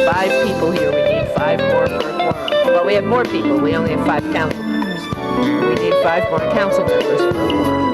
5 people here. We need 5 more for a quorum. Well, we have more people. We only have 5 council members. We need 5 more council members for a quorum.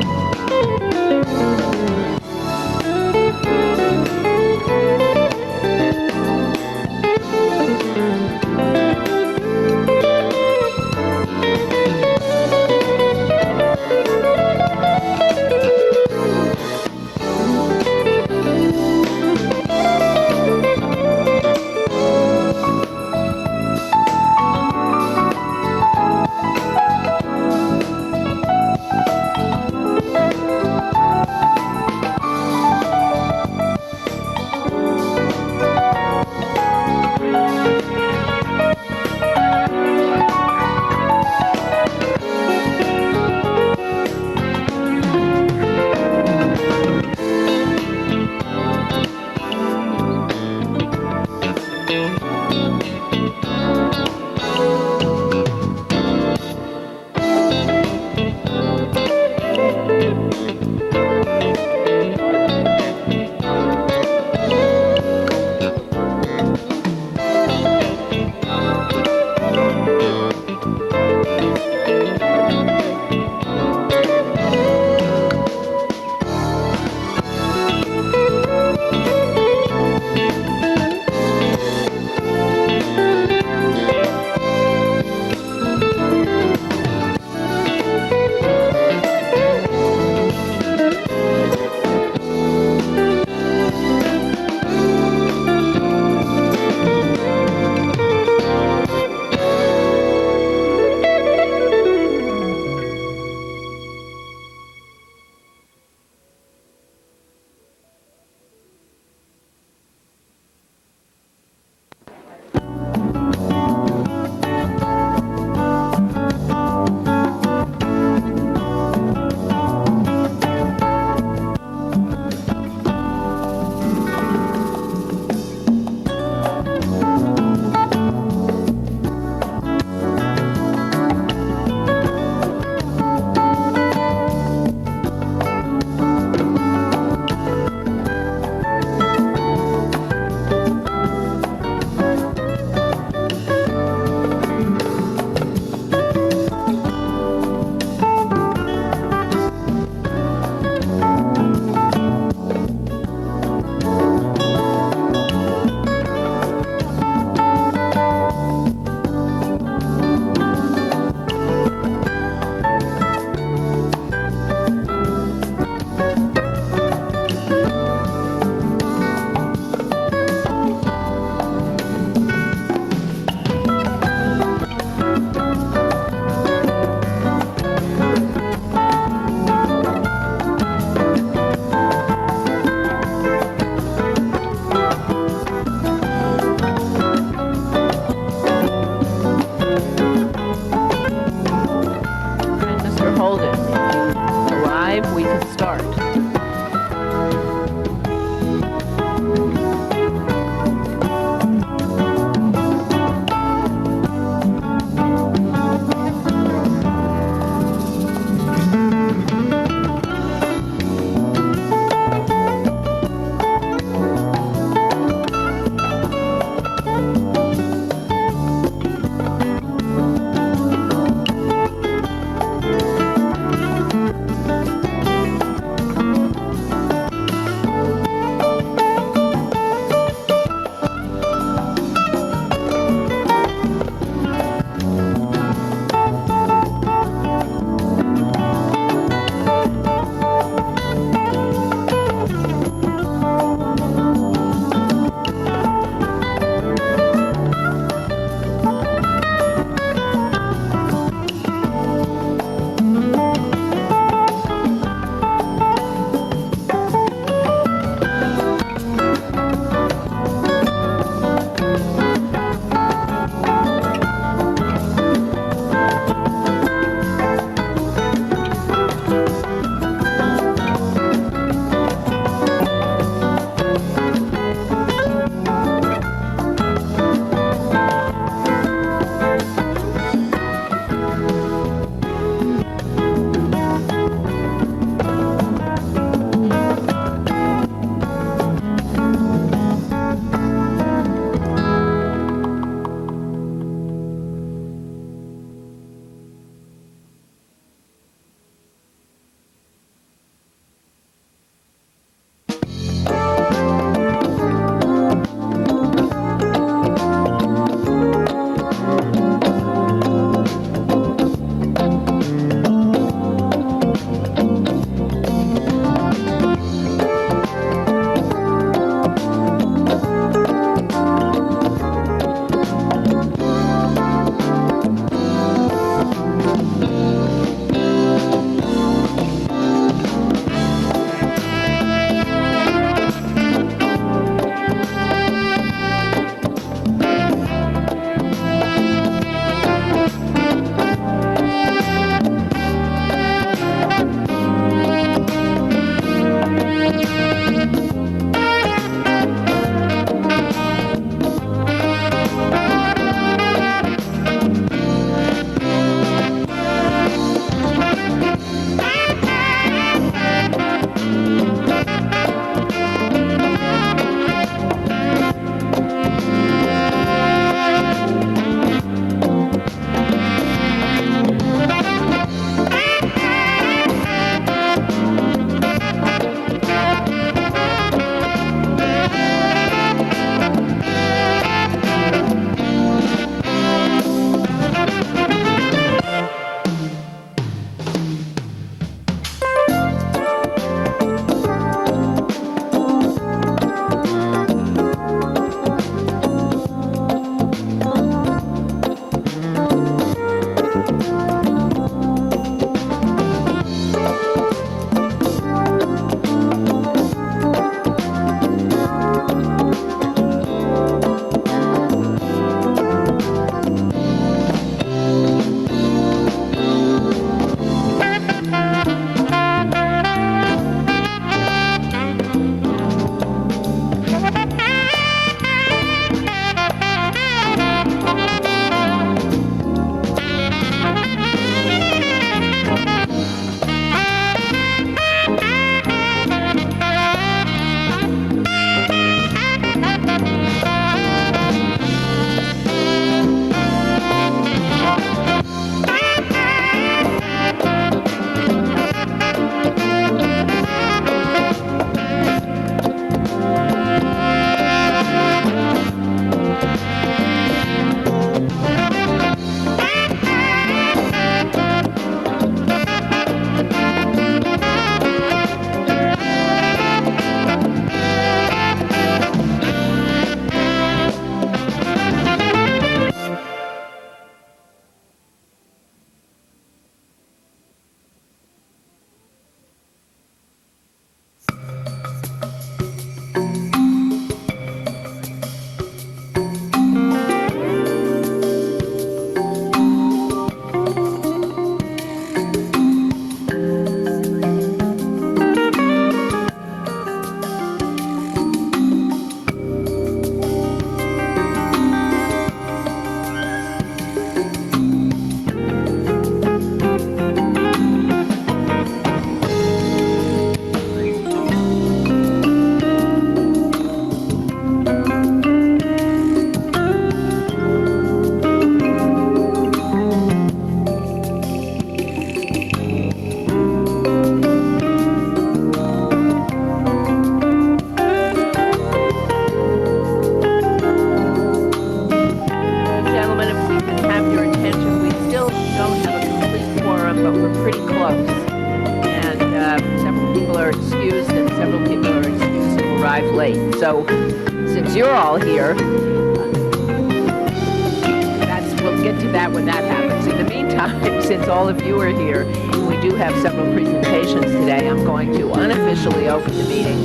to that when that happens. In the meantime, since all of you are here, we do have several presentations today. I'm going to unofficially open the meeting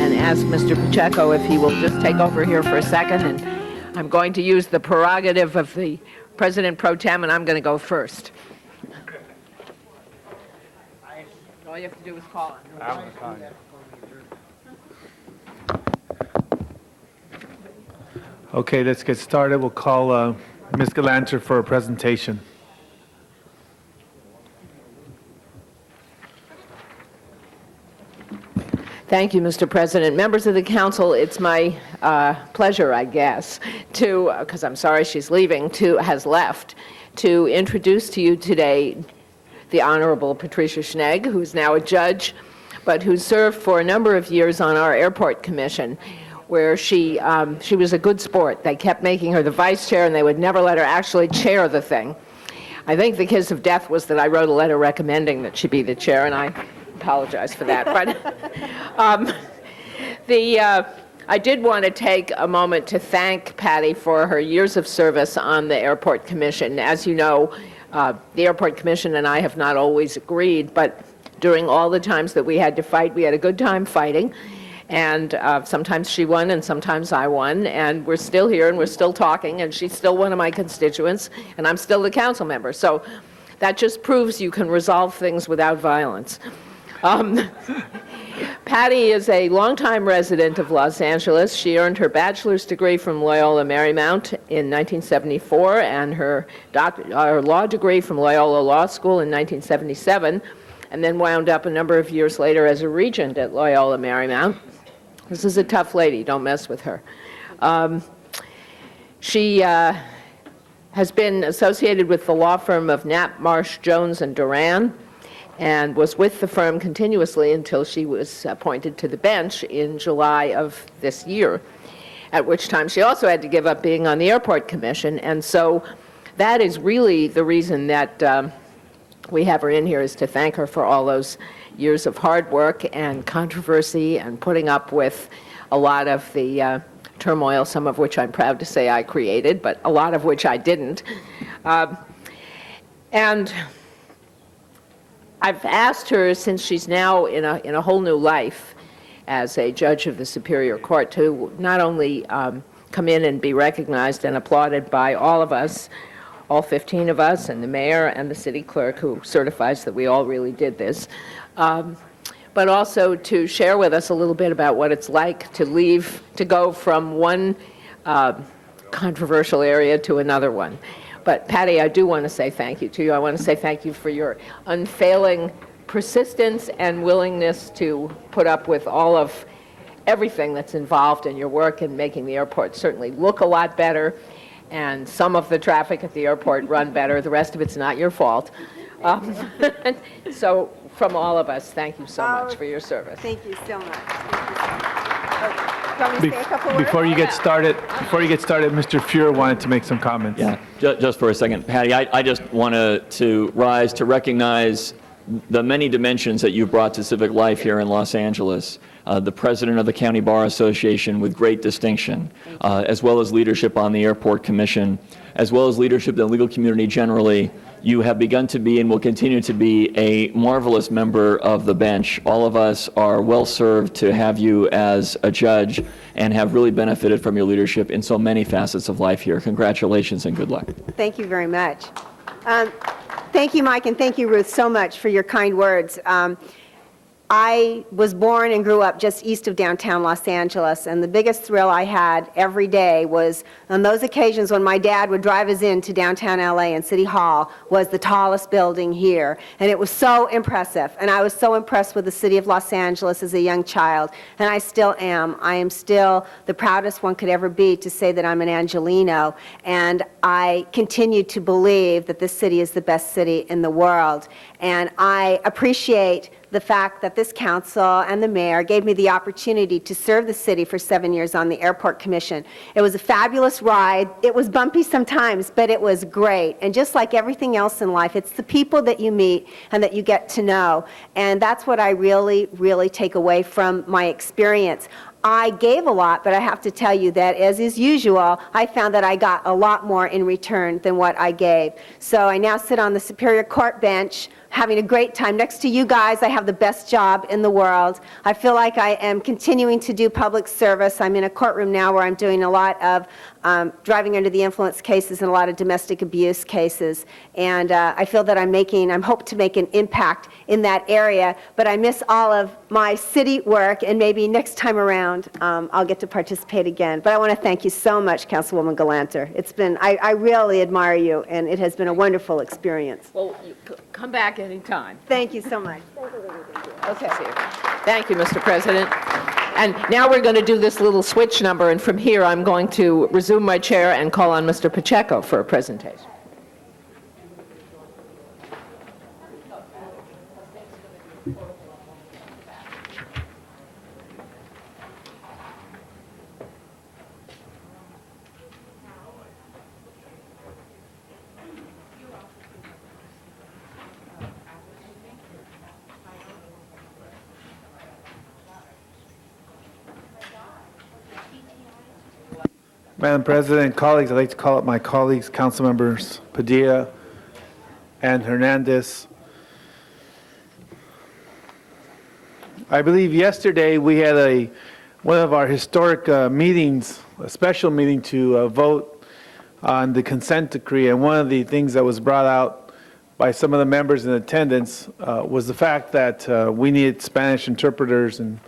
and ask Mr. Pacheco if he will just take over here for a second. And I'm going to use the prerogative of the President Pro Tem, and I'm going to go first. All you have to do is call him. Okay, let's get started. We'll call Ms. Galanter for a presentation. Thank you, Mr. President. Members of the council, it's my pleasure, I guess, to, because I'm sorry she's leaving, has left, to introduce to you today the Honorable Patricia Schnegg, who's now a judge, but who served for a number of years on our airport commission, where she was a good sport. They kept making her the vice chair, and they would never let her actually chair the thing. I think the kiss of death was that I wrote a letter recommending that she be the chair, and I apologize for that. But I did want to take a moment to thank Patty for her years of service on the Airport Commission. As you know, the Airport Commission and I have not always agreed, but during all the times that we had to fight, we had a good time fighting. And sometimes she won and sometimes I won, and we're still here and we're still talking, and she's still one of my constituents, and I'm still the council member. So that just proves you can resolve things without violence. Patty is a longtime resident of Los Angeles. She earned her bachelor's degree from Loyola Marymount in 1974 and her law degree from Loyola Law School in 1977, and then wound up a number of years later as a regent at Loyola Marymount. This is a tough lady. Don't mess with her. She has been associated with the law firm of Knapp, Marsh, Jones, and Duran, and was with the firm continuously until she was appointed to the bench in July of this year, at which time she also had to give up being on the Airport Commission. And so that is really the reason that we have her in here, is to thank her for all those years of hard work and controversy and putting up with a lot of the turmoil, some of which I'm proud to say I created, but a lot of which I didn't. And I've asked her, since she's now in a whole new life as a judge of the Superior Court, to not only come in and be recognized and applauded by all of us, all 15 of us, and the mayor and the city clerk, who certifies that we all really did this, but also to share with us a little bit about what it's like to go from one controversial area to another one. But Patty, I do want to say thank you to you. I want to say thank you for your unfailing persistence and willingness to put up with all of everything that's involved in your work in making the airport certainly look a lot better, and some of the traffic at the airport run better. The rest of it's not your fault. So from all of us, thank you so much for your service. Thank you so much. Thank you so much. Do you want me to say a couple words? Before you get started, Mr. Fuhrer wanted to make some comments. Yeah, just for a second. Patty, I just wanted to rise to recognize the many dimensions that you've brought to civic life here in Los Angeles. The president of the County Bar Association with great distinction, as well as leadership on the Airport Commission, as well as leadership in the legal community generally. You have begun to be and will continue to be a marvelous member of the bench. All of us are well served to have you as a judge and have really benefited from your leadership in so many facets of life here. Congratulations and good luck. Thank you very much. Thank you, Mike, and thank you, Ruth, so much for your kind words. I was born and grew up just east of downtown Los Angeles, and the biggest thrill I had every day was on those occasions when my dad would drive us into downtown LA and City Hall was the tallest building here, and it was so impressive. And I was so impressed with the city of Los Angeles as a young child, and I still am. I am still the proudest one could ever be to say that I'm an Angelino, and I continue to believe that this city is the best city in the world. And I appreciate the fact that this council and the mayor gave me the opportunity to serve the city for 7 years on the Airport Commission. It was a fabulous ride. It was bumpy sometimes, but it was great. And just like everything else in life, it's the people that you meet and that you get to know. And that's what I really, really take away from my experience. I gave a lot, but I have to tell you that, as is usual, I found that I got a lot more in return than what I gave. So I now sit on the Superior Court bench, having a great time. Next to you guys, I have the best job in the world. I feel like I am continuing to do public service. I'm in a courtroom now where I'm doing a lot of driving under the influence cases and a lot of domestic abuse cases. And I feel that I'm hope to make an impact in that area, but I miss all of my city work, and maybe next time around, I'll get to participate again. But I want to thank you so much, Councilwoman Galanter. It's been, I really admire you, and it has been a wonderful experience. Well, come back anytime. Thank you so much. Okay. Thank you, Mr. President. And now we're going to do this little switch number, and from here, I'm going to resume my chair and call on Mr. Pacheco for a presentation. Madam President, colleagues, I'd like to call up my colleagues, council members Padilla and Hernandez. I believe yesterday we had one of our historic meetings, a special meeting to vote on the consent decree, and one of the things that was brought out by some of the members in attendance was the fact that we needed Spanish interpreters, and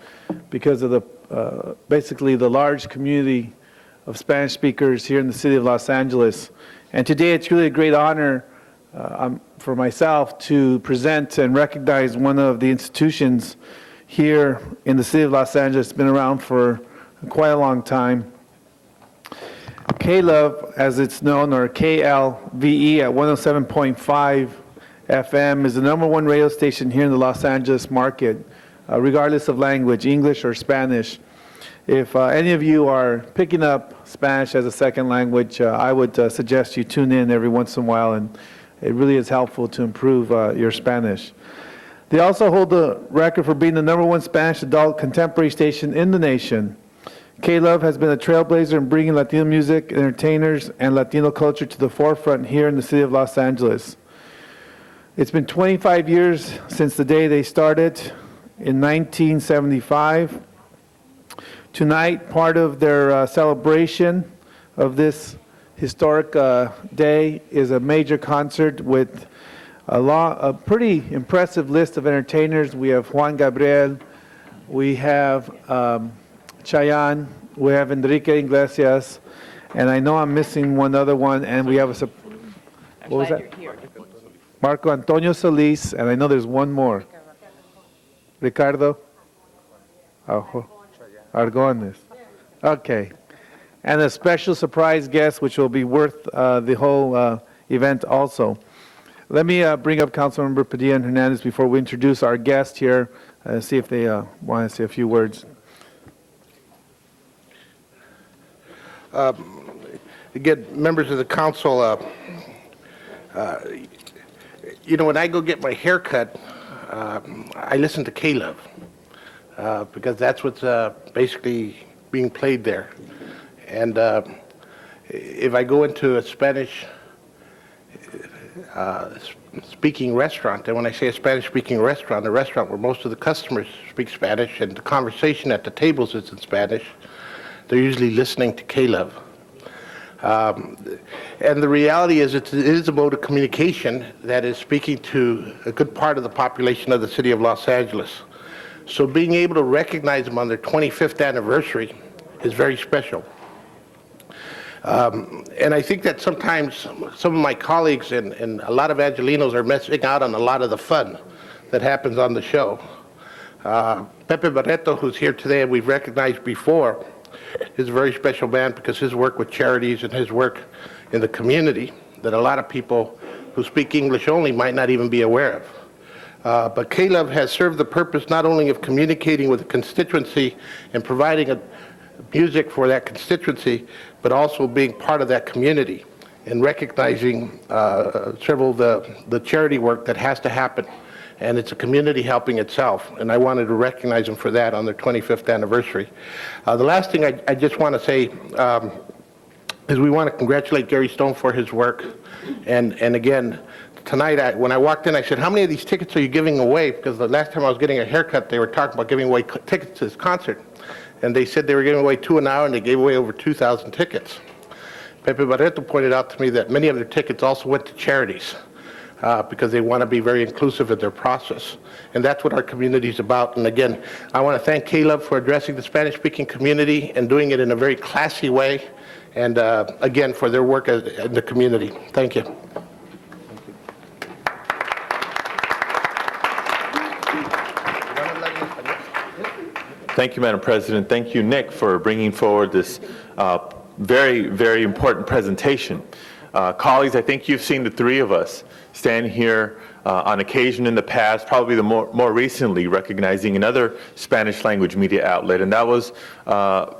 because of the basically the large community of Spanish speakers here in the city of Los Angeles. And today it's really a great honor for myself to present and recognize one of the institutions here in the city of Los Angeles. It's been around for quite a long time. KLOVE, as it's known, or KLVE at 107.5 FM, is the #1 radio station here in the Los Angeles market, regardless of language, English or Spanish. If any of you are picking up Spanish as a second language, I would suggest you tune in every once in a while, and it really is helpful to improve your Spanish. They also hold the record for being the #1 Spanish adult contemporary station in the nation. KLOVE has been a trailblazer in bringing Latino music, entertainers, and Latino culture to the forefront here in the city of Los Angeles. It's been 25 years since the day they started in 1975. Tonight, part of their celebration of this historic day is a major concert with a pretty impressive list of entertainers. We have Juan Gabriel, we have Chayanne, we have Enrique Iglesias, and I know I'm missing one other one, and we have what was that? Marco Antonio Solis, and I know there's one more. Ricardo? Oh. Argones. Okay. And a special surprise guest, which will be worth the whole event also. Let me bring up Councilmember Padilla and Hernandez before we introduce our guest here, see if they want to say a few words. Again, members of the council, when I go get my hair cut, I listen to KLOVE. Because that's what's basically being played there. And if I go into a Spanish speaking restaurant, and when I say a Spanish speaking restaurant, a restaurant where most of the customers speak Spanish and the conversation at the tables is in Spanish, they're usually listening to KLOVE. And the reality is it is a mode of communication that is speaking to a good part of the population of the city of Los Angeles. So being able to recognize them on their 25th anniversary is very special. And I think that sometimes some of my colleagues and a lot of Angelenos are missing out on a lot of the fun that happens on the show. Pepe Barreto, who's here today and we've recognized before, is a very special man because his work with charities and his work in the community that a lot of people who speak English only might not even be aware of. But KLOVE has served the purpose not only of communicating with the constituency and providing music for that constituency, but also being part of that community and recognizing several of the charity work that has to happen and it's a community helping itself, and I wanted to recognize them for that on their 25th anniversary. The last thing I just want to say is we want to congratulate Gary Stone for his work, and again, tonight, when I walked in, I said, how many of these tickets are you giving away? Because the last time I was getting a haircut, they were talking about giving away tickets to this concert, and they said they were giving away 2 an hour, and they gave away over 2,000 tickets. Pepe Barreto pointed out to me that many of their tickets also went to charities because they want to be very inclusive in their process. And that's what our community is about. And again, I want to thank Caleb for addressing the Spanish-speaking community and doing it in a very classy way. And again, for their work in the community. Thank you. Thank you, Madam President. Thank you, Nick, for bringing forward this very, very important presentation. Colleagues, I think you've seen the three of us stand here on occasion in the past, probably the more recently, recognizing another Spanish language media outlet, and that was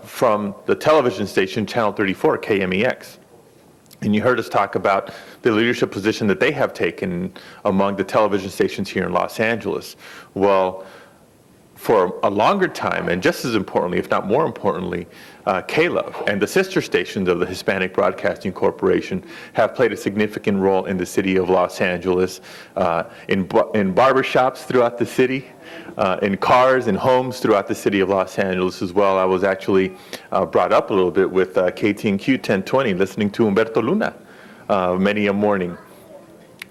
from the television station Channel 34, KMEX. And you heard us talk about the leadership position that they have taken among the television stations here in Los Angeles. Well, for a longer time, and just as importantly, if not more importantly, KLOV and the sister stations of the Hispanic Broadcasting Corporation have played a significant role in the city of Los Angeles, in barbershops throughout the city, in cars and homes throughout the city of Los Angeles as well. I was actually brought up a little bit with KTNQ 1020, listening to Humberto Luna many a morning.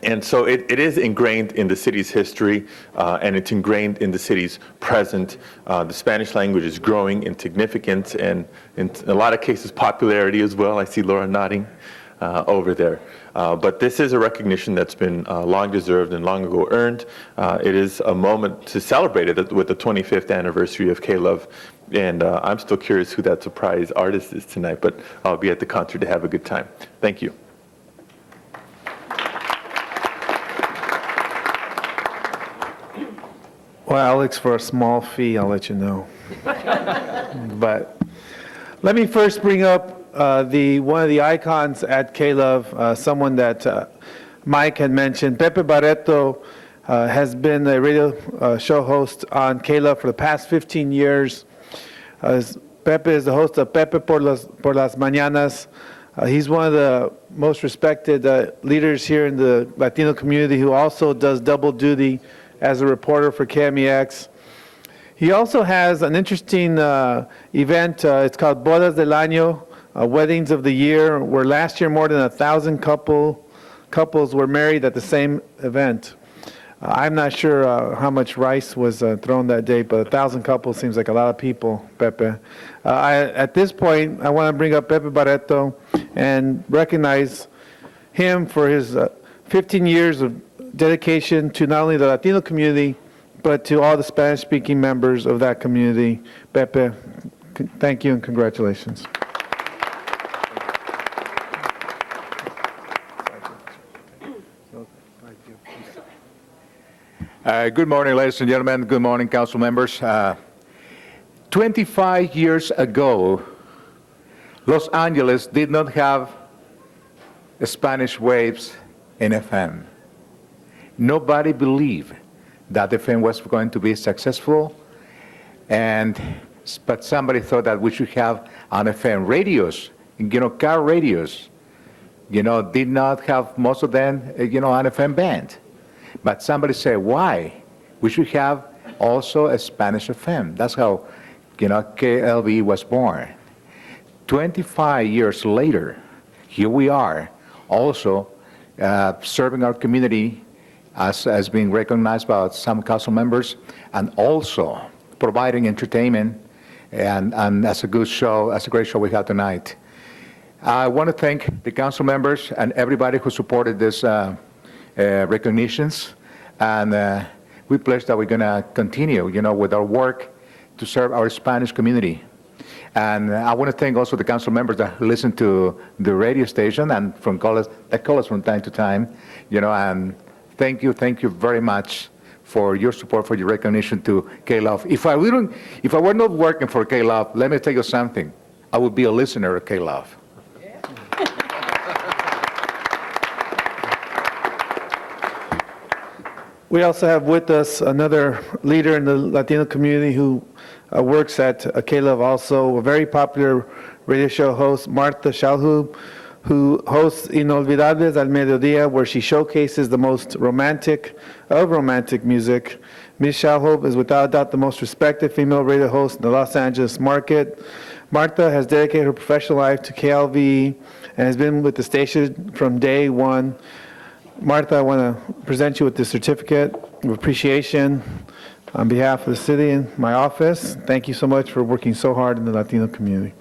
And so it is ingrained in the city's history, and it's ingrained in the city's present. The Spanish language is growing in significance and in a lot of cases popularity as well. I see Laura nodding over there. But this is a recognition that's been long deserved and long ago earned. It is a moment to celebrate it with the 25th anniversary of KLOV. And I'm still curious who that surprise artist is tonight, but I'll be at the concert to have a good time. Thank you. Well, Alex, for a small fee, I'll let you know. But let me first bring up one of the icons at KLOV, someone that Mike had mentioned. Pepe Barreto has been a radio show host on KLOV for the past 15 years. Pepe is the host of Pepe por las Mañanas. He's one of the most respected leaders here in the Latino community who also does double duty as a reporter for KMEX. He also has an interesting event. It's called Bodas del Año, Weddings of the Year, where last year more than 1,000 couples were married at the same event. I'm not sure how much rice was thrown that day, but 1,000 couples seems like a lot of people, Pepe. At this point, I want to bring up Pepe Barreto and recognize him for his 15 years of dedication to not only the Latino community, but to all the Spanish-speaking members of that community. Pepe, thank you and congratulations. Good morning, ladies and gentlemen. Good morning, council members. 25 years ago, Los Angeles did not have Spanish waves in FM. Nobody believed that FM was going to be successful, but somebody thought that we should have on FM radios, car radios, did not have most of them, on FM band. But somebody said, why? We should have also a Spanish FM. That's how, KLV was born. 25 years later, here we are, also serving our community as being recognized by some council members, and also providing entertainment, and as a good show, as a great show we have tonight. I want to thank the council members and everybody who supported this recognitions, and we pledge that we're going to continue, with our work to serve our Spanish community. And I want to thank also the council members that listen to the radio station and that call us from time to time, and thank you very much for your support, for your recognition to KLOV. If I were not working for KLOV, let me tell you something, I would be a listener of KLOV. We also have with us another leader in the Latino community who works at K-Love, also a very popular radio show host, Martha Shalhoub, who hosts Inolvidables al Mediodía, where she showcases the most romantic of romantic music. Ms. Shalhoub is without a doubt the most respected female radio host in the Los Angeles market. Martha has dedicated her professional life to KLVE and has been with the station from day one. Martha, I want to present you with this certificate of appreciation on behalf of the city and my office. Thank you so much for working so hard in the Latino community.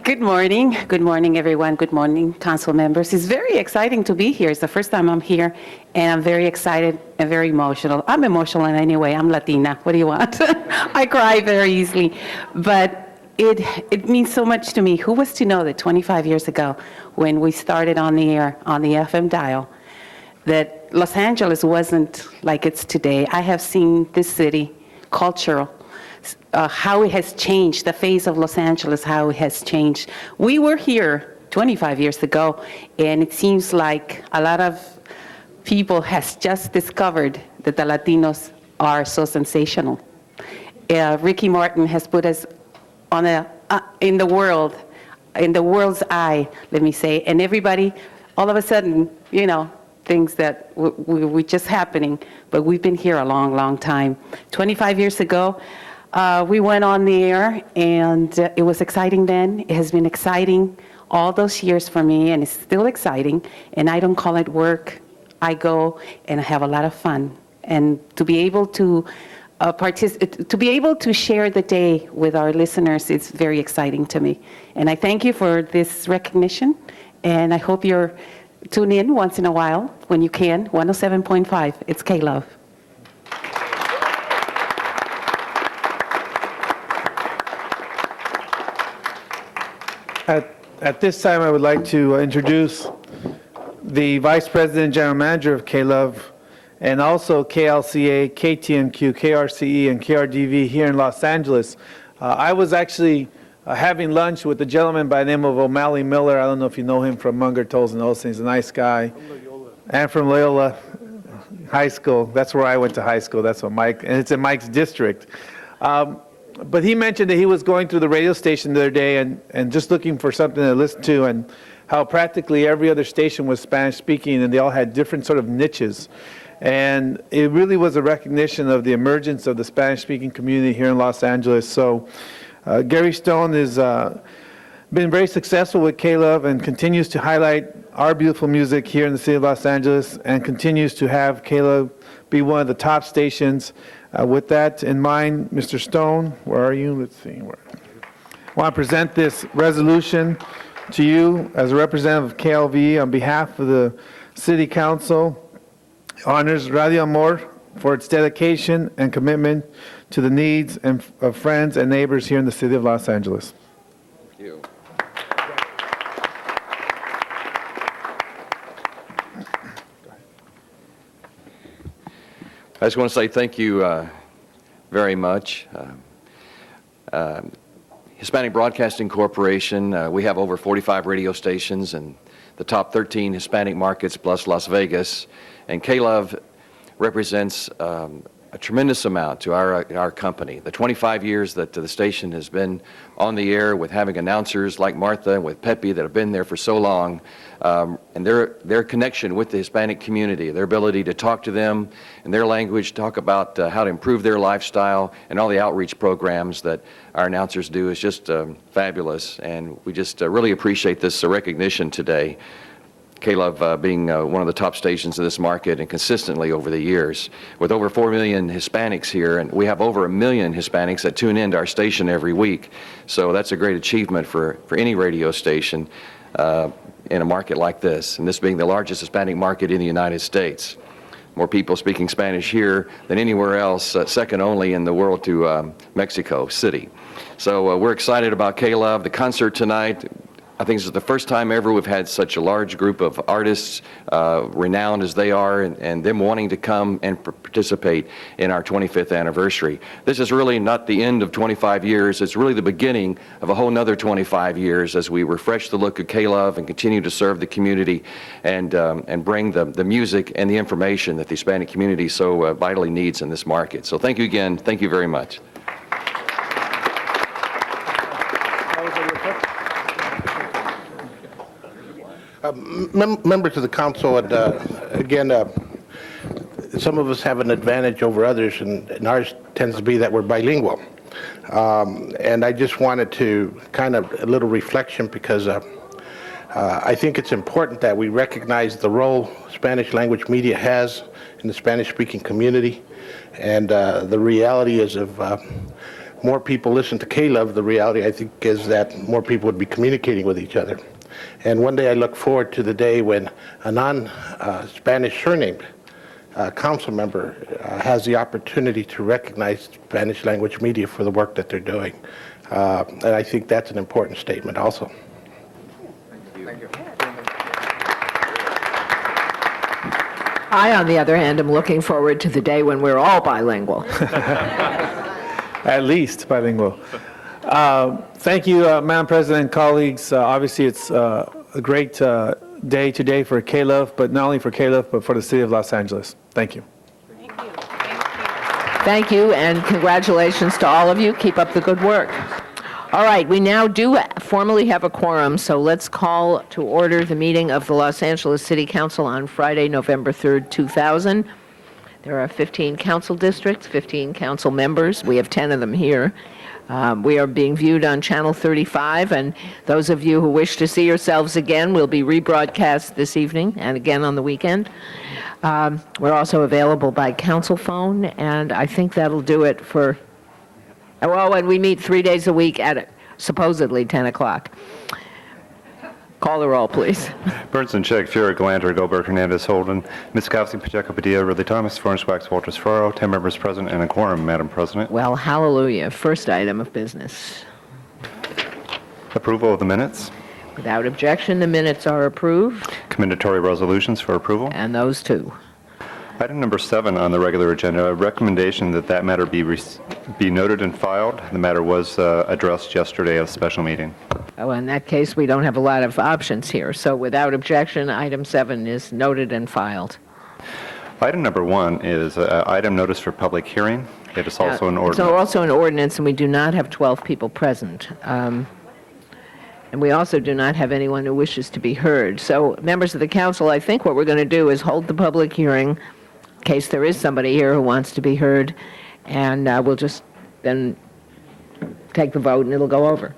Good morning. Good morning, everyone. Good morning, council members. It's very exciting to be here. It's the first time I'm here, and I'm very excited and very emotional. I'm emotional in any way. I'm Latina. What do you want? I cry very easily. But it means so much to me. Who was to know that 25 years ago, when we started on the air, on the FM dial, that Los Angeles wasn't like it's today. I have seen this city, cultural, how it has changed, the face of Los Angeles, how it has changed. We were here 25 years ago, and it seems like a lot of people has just discovered that the Latinos are so sensational. Ricky Martin has put us on in the world's eye, let me say, and everybody, all of a sudden, things that were just happening, but we've been here a long, long time. 25 years ago, we went on the air, and it was exciting then. It has been exciting all those years for me, and it's still exciting, and I don't call it work. I go and I have a lot of fun. And to be able to share the day with our listeners, it's very exciting to me. And I thank you for this recognition, and I hope you're tune in once in a while when you can. 107.5, it's K-Love. At this time, I would like to introduce the Vice President and General Manager of K-Love, and also KLCA, KTNQ, KRCE, and KRDV here in Los Angeles. I was actually having lunch with a gentleman by the name of O'Malley Miller. I don't know if you know him from Munger, Tolls, and Olsen. He's a nice guy. And from Loyola High School. That's where I went to high school. That's what Mike, and it's in Mike's district. But he mentioned that he was going through the radio station the other day and just looking for something to listen to, and how practically every other station was Spanish speaking, and they all had different sort of niches. And it really was a recognition of the emergence of the Spanish speaking community here in Los Angeles. So Gary Stone has been very successful with K-Love and continues to highlight our beautiful music here in the city of Los Angeles, and continues to have K-Love be one of the top stations. With that in mind, Mr. Stone, where are you? Let's see. I want to present this resolution to you as a representative of KLVE on behalf of the City Council. Honors Radio Amor for its dedication and commitment to the needs of friends and neighbors here in the city of Los Angeles. Thank you. I just want to say thank you very much. Hispanic Broadcasting Corporation, we have over 45 radio stations in the top 13 Hispanic markets plus Las Vegas, and K-Love represents a tremendous amount to our company. The 25 years that the station has been on the air, with having announcers like Martha and with Pepe that have been there for so long, and their connection with the Hispanic community, their ability to talk to them in their language, talk about how to improve their lifestyle, and all the outreach programs that our announcers do is just fabulous. And we just really appreciate this recognition today. K-Love being one of the top stations in this market, and consistently over the years, with over 4 million Hispanics here, and we have over 1 million Hispanics that tune into our station every week. So that's a great achievement for any radio station in a market like this, and this being the largest Hispanic market in the United States. More people speaking Spanish here than anywhere else, second only in the world to Mexico City. So we're excited about K-Love. The concert tonight, I think this is the first time ever we've had such a large group of artists, renowned as they are, and them wanting to come and participate in our 25th anniversary. This is really not the end of 25 years. It's really the beginning of a whole nother 25 years as we refresh the look of K-Love and continue to serve the community and bring the music and the information that the Hispanic community so vitally needs in this market. So thank you again. Thank you very much. Members of the council, and again, some of us have an advantage over others, and ours tends to be that we're bilingual. And I just wanted to kind of a little reflection because I think it's important that we recognize the role Spanish language media has in the Spanish-speaking community. And the reality is if more people listen to K-Love, the reality I think is that more people would be communicating with each other. And one day I look forward to the day when a non-Spanish surnamed council member has the opportunity to recognize Spanish language media for the work that they're doing. And I think that's an important statement also. I, on the other hand, am looking forward to the day when we're all bilingual. At least bilingual. Thank you, Madam President, colleagues. Obviously, it's a great day today for K-Love, but not only for K-Love, but for the city of Los Angeles. Thank you. Thank you, and congratulations to all of you. Keep up the good work. All right, we now do formally have a quorum, so let's call to order the meeting of the Los Angeles City Council on Friday, November 3rd, 2000. There are 15 council districts, 15 council members. We have 10 of them here. We are being viewed on Channel 35, and those of you who wish to see yourselves again will be rebroadcast this evening and again on the weekend. We're also available by council phone, and I think that'll do it for, well, and we meet 3 days a week at supposedly 10 o'clock. Call the roll, please. Burns and Check, Fiora, Galanter, Goldberg, Hernandez, Holden, Miskowski, Pacheco, Padilla, Ridley Thomas, Florence Wax, Walters Ferraro, 10 members present and a quorum, Madam President. Well, hallelujah. First item of business. Approval of the minutes. Without objection, the minutes are approved, Commendatory resolutions for approval. and those too. Item number 7 on the regular agenda, a recommendation that matter be noted and filed. The matter was addressed yesterday at a special meeting. Oh, in that case, we don't have a lot of options here. So without objection, item 7 is noted and filed. Item number 1 is item notice for public hearing. It is also an ordinance. So also an ordinance, and we do not have 12 people present. And we also do not have anyone who wishes to be heard. So members of the council, I think what we're going to do is hold the public hearing in case there is somebody here who wants to be heard, and we'll just then take the vote and it'll go over.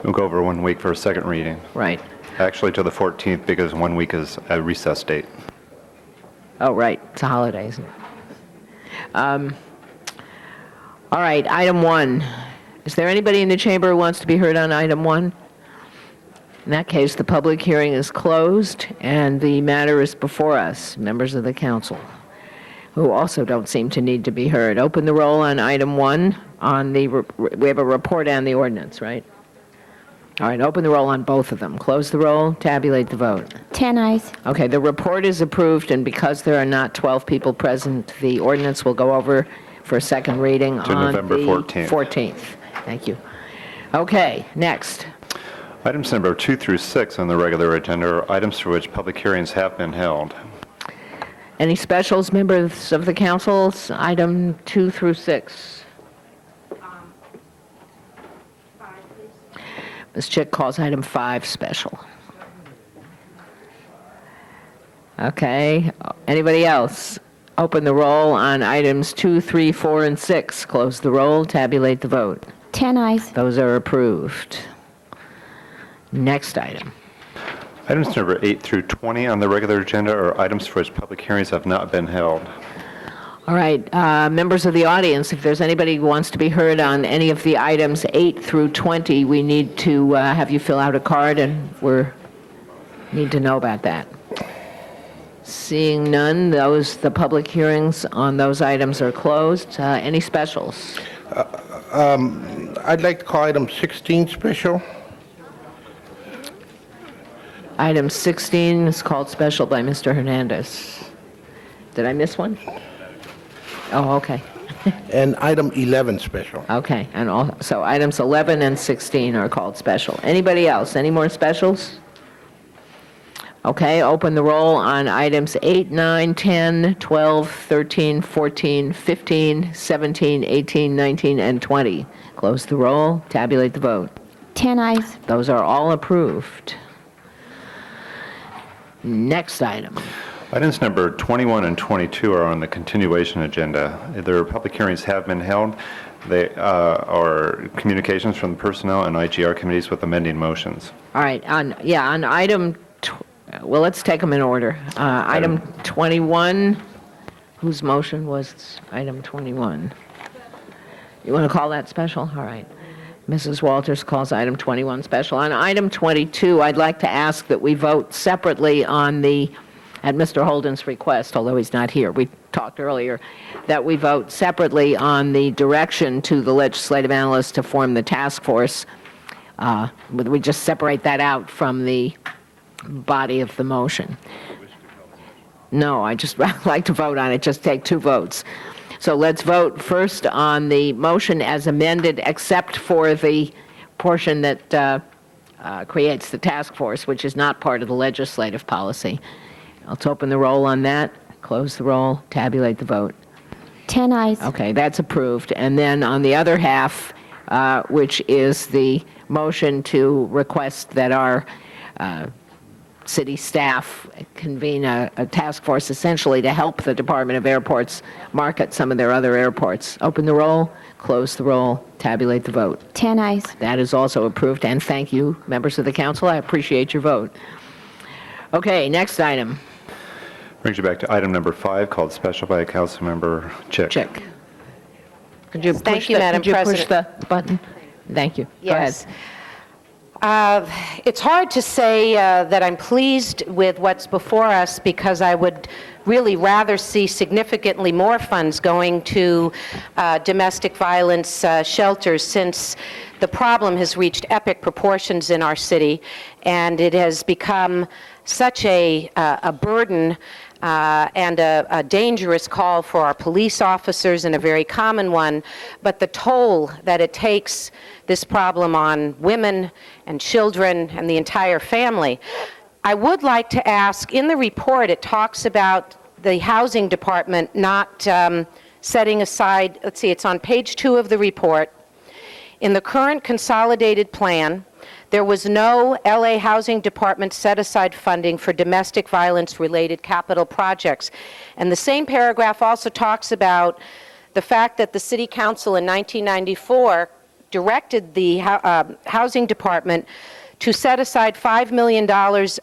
We'll go over 1 week for a second reading. Right. Actually, to the 14th, because 1 week is a recess date. Oh, right, it's a holiday, isn't it? All right, item 1. Is there anybody in the chamber who wants to be heard on item 1? In that case, the public hearing is closed, and the matter is before us, members of the council, who also don't seem to need to be heard. Open the roll on item 1 on the, we have a report on the ordinance, right? All right, open the roll on both of them. Close the roll, tabulate the vote. 10 ayes. Okay, the report is approved, and because there are not 12 people present, the ordinance will go over for a second reading To on November the 14th. 14th. Thank you. Okay, next. Items number 2 through 6 on the regular agenda are items for which public hearings have been held. Any specials, members of the council? Item 2 through 6. Ms. Chick calls item 5 special. Okay, anybody else? Open the roll on items 2, 3, 4, and 6. Close the roll, tabulate the vote. 10 ayes. Those are approved. Next item. Items number 8 through 20 on the regular agenda are items for which public hearings have not been held. All right, members of the audience, if there's anybody who wants to be heard on any of the items 8 through 20, we need to have you fill out a card, and we need to know about that. Seeing none, the public hearings on those items are closed. Any specials? I'd like to call item 16 special. Item 16 is called special by Mr. Hernandez. Did I miss one? Oh, okay. And item 11 special. Okay, and so items 11 and 16 are called special. Anybody else? Any more specials? Okay, open the roll on items 8, 9, 10, 12, 13, 14, 15, 17, 18, 19, and 20. Close the roll, tabulate the vote. 10 eyes. Those are all approved. Next item. Items number 21 and 22 are on the continuation agenda. Their public hearings have been held. They are communications from the Personnel and IGR committees with amending motions. All right, on item, well, let's take them in order. Item 21, whose motion was item 21? You want to call that special? All right. Mrs. Walters calls item 21 special. On item 22, I'd like to ask that we vote separately on at Mr. Holden's request, although he's not here, we talked earlier, that we vote separately on the direction to the legislative analyst to form the task force. We just separate that out from the body of the motion. No, I just like to vote on it, just take 2 votes. So let's vote first on the motion as amended, except for the portion that creates the task force, which is not part of the legislative policy. Let's open the roll on that, close the roll, tabulate the vote. 10 eyes. Okay, that's approved. And then on the other half, which is the motion to request that our city staff convene a task force essentially to help the Department of Airports market some of their other airports. Open the roll, close the roll, tabulate the vote. 10 eyes. That is also approved, and thank you, members of the council. I appreciate your vote. Okay, next item. Brings you back to item number 5, called special by Councilmember Chick. Check. Could you Thank push you, Madam could you push President. the button? Thank you. Yes. Go ahead. It's hard to say that I'm pleased with what's before us because I would really rather see significantly more funds going to domestic violence shelters since the problem has reached epic proportions in our city and it has become such a burden and a dangerous call for our police officers and a very common one, but the toll that it takes this problem on women and children and the entire family. I would like to ask, in the report it talks about the housing department not setting aside, let's see, it's on page 2 of the report. In the current consolidated plan, there was no LA Housing Department set-aside funding for domestic violence-related capital projects. And the same paragraph also talks about the fact that the City Council in 1994 directed the Housing Department to set aside $5 million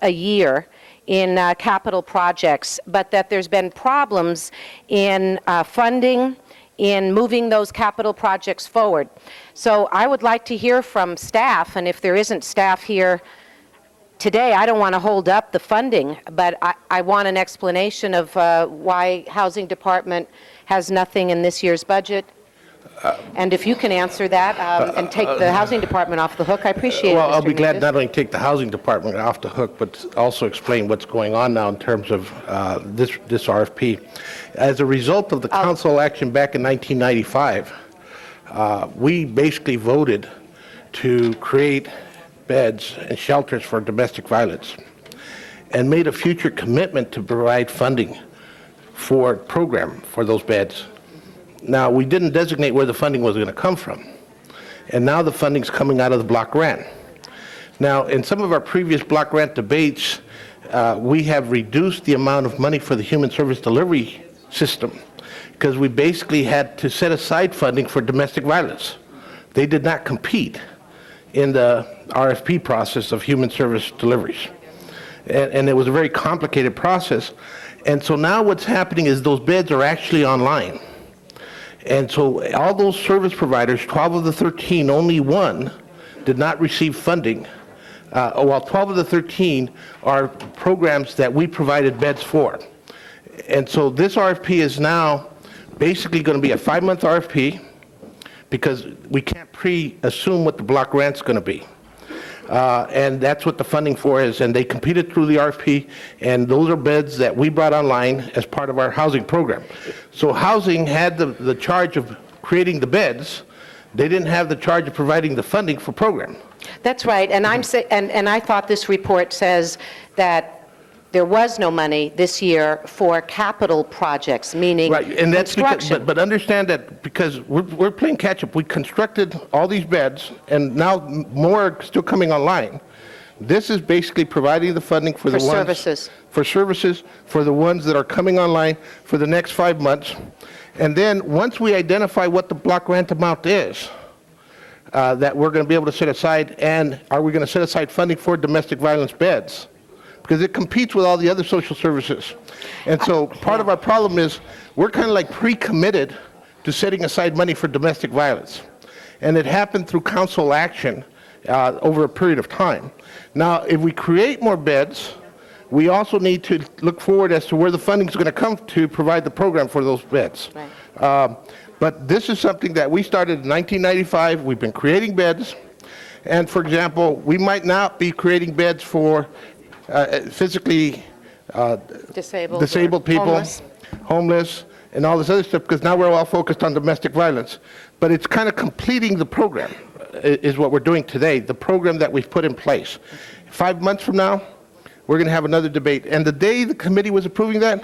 a year in capital projects, but that there's been problems in funding, in moving those capital projects forward. So I would like to hear from staff, and if there isn't staff here today, I don't want to hold up the funding, but I want an explanation of why Housing Department has nothing in this year's budget. And if you can answer that and take the Housing Department off the hook, I appreciate it, Well, I'll Mr. be glad Nevis. not only to take the Housing Department off the hook, but also explain what's going on now in terms of this RFP. As a result of the council action back in 1995, we basically voted to create beds and shelters for domestic violence and made a future commitment to provide funding for a program for those beds. Now, we didn't designate where the funding was going to come from, and now the funding's coming out of the block grant. Now, in some of our previous block grant debates, we have reduced the amount of money for the human service delivery system because we basically had to set aside funding for domestic violence. They did not compete in the RFP process of human service deliveries. And it was a very complicated process. And so now what's happening is those beds are actually online. And so all those service providers, 12 of the 13, only one did not receive funding. While 12 of the 13 are programs that we provided beds for. And so this RFP is now basically going to be a 5-month RFP because we can't pre-assume what the block grant's going to be. And that's what the funding for is, and they competed through the RFP, and those are beds that we brought online as part of our housing program. So housing had the charge of creating the beds. They didn't have the charge of providing the funding for program. That's right, and and I thought this report says that there was no money this year for capital projects, meaning Right, and that's because, construction. but understand that because we're playing catch-up. We constructed all these beds, and now more are still coming online. This is basically providing the funding for the For ones... services. For services, for the ones that are coming online for the next 5 months. And then, once we identify what the block grant amount is, that we're going to be able to set aside, and are we going to set aside funding for domestic violence beds? Because it competes with all the other social services. And so part of our problem is we're kind of like pre-committed to setting aside money for domestic violence. And it happened through council action over a period of time. Now, if we create more beds, we also need to look forward as to where the funding is going to come to provide the program for those beds. Right. But this is something that we started in 1995. We've been creating beds. And for example, we might not be creating beds for physically disabled people, homeless, and all this other stuff, because now we're all focused on domestic violence. But it's kind of completing the program, is what we're doing today, the program that we've put in place. 5 months from now, we're going to have another debate. And the day the committee was approving that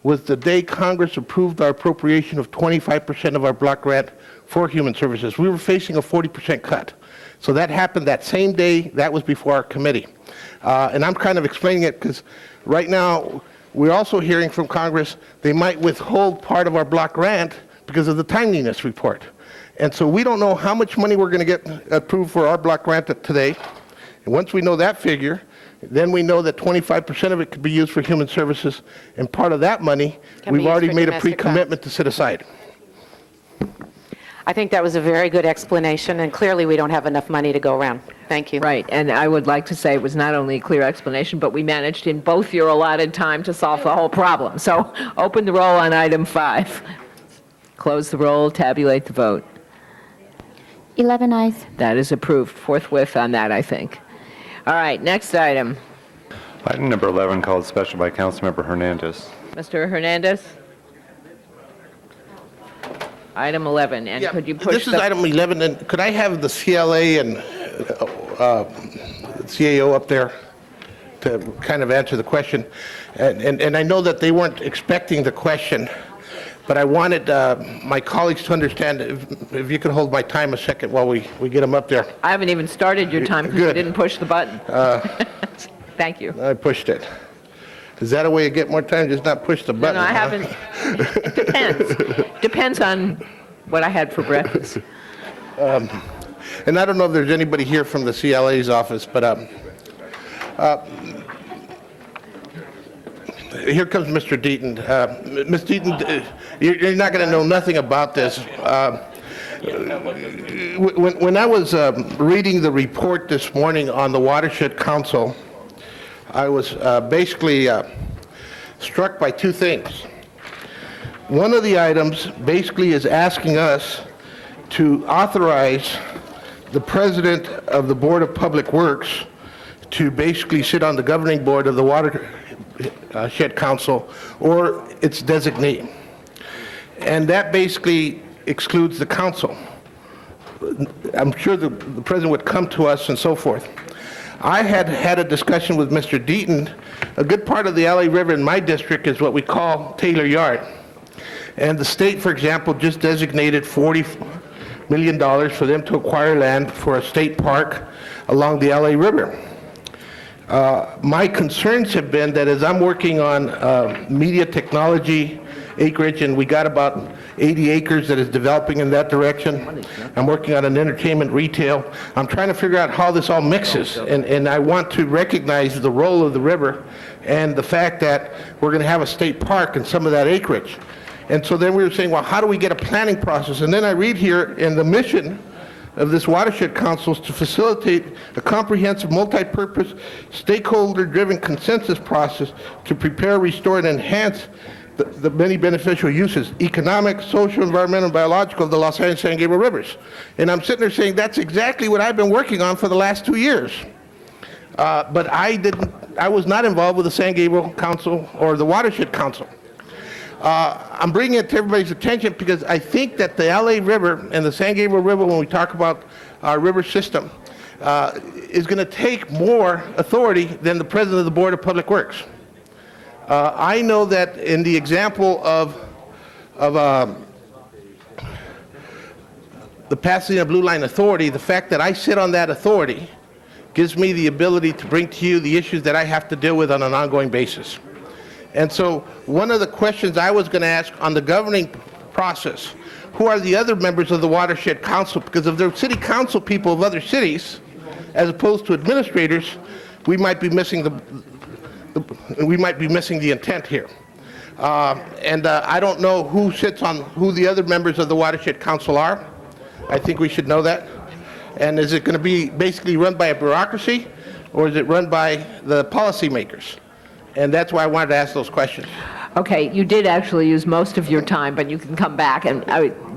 was the day Congress approved our appropriation of 25% of our block grant for human services. We were facing a 40% cut. So that happened that same day. That was before our committee. And I'm kind of explaining it because right now we're also hearing from Congress they might withhold part of our block grant because of the timeliness report. And so we don't know how much money we're going to get approved for our block grant today. And once we know that figure, then we know that 25% of it could be used for human services, and part of that money Can be we've used already for made a domestic pre-commitment to set aside. I think that was a very good explanation, and clearly we don't have enough money to go around. Thank you. Right, and I would like to say it was not only a clear explanation, but we managed in both your allotted time to solve the whole problem. So open the roll on item 5. Close the roll, tabulate the vote. 11 eyes. That is approved forthwith on that, I think. All right, next item. Item number 11, called special by Councilmember Hernandez. Mr. Hernandez? Item 11, and Yeah, could you push this is the... item 11, and could I have the CLA and CAO up there to kind of answer the question? And I know that they weren't expecting the question, but I wanted my colleagues to understand, if you could hold my time a second while we get them up there. I haven't even started your time because you Good. didn't push the button. Thank you. I pushed it. Is that a way to get more time, just not push the No, button? no, I huh? haven't. It depends. Depends on what I had for breakfast. And I don't know if there's anybody here from the CLA's office, but here comes Mr. Deaton. Ms. Deaton, you're not going to know nothing about this. When I was reading the report this morning on the Watershed Council, I was basically struck by two things. One of the items basically is asking us to authorize the president of the Board of Public Works to basically sit on the governing board of the Watershed Council or its designee. And that basically excludes the council. I'm sure the president would come to us and so forth. I had a discussion with Mr. Deaton. A good part of the LA River in my district is what we call Taylor Yard. And the state, for example, just designated $40 million for them to acquire land for a state park along the LA River. My concerns have been that as I'm working on media technology acreage, and we got about 80 acres that is developing in that direction. I'm working on an entertainment retail. I'm trying to figure out how this all mixes, and I want to recognize the role of the river and the fact that we're going to have a state park in some of that acreage. And so then we were saying, well, how do we get a planning process? And then I read here in the mission of this Watershed Council is to facilitate a comprehensive, multi-purpose, stakeholder-driven consensus process to prepare, restore, and enhance the many beneficial uses, economic, social, environmental, and biological of the Los Angeles San Gabriel rivers. And I'm sitting there saying, that's exactly what I've been working on for the last 2 years. but I was not involved with the San Gabriel Council or the Watershed Council. I'm bringing it to everybody's attention because I think that the LA River and the San Gabriel River, when we talk about our river system, is going to take more authority than the president of the Board of Public Works. I know that in the example of the Pasadena Blue Line Authority, the fact that I sit on that authority gives me the ability to bring to you the issues that I have to deal with on an ongoing basis. And so one of the questions I was going to ask on the governing process, who are the other members of the Watershed Council? Because if they're city council people of other cities, as opposed to administrators, we might be missing the intent here. I don't know who the other members of the Watershed Council are. I think we should know that. And is it going to be basically run by a bureaucracy, or is it run by the policymakers? And that's why I wanted to ask those questions. Okay, you did actually use most of your time, but you can come back, and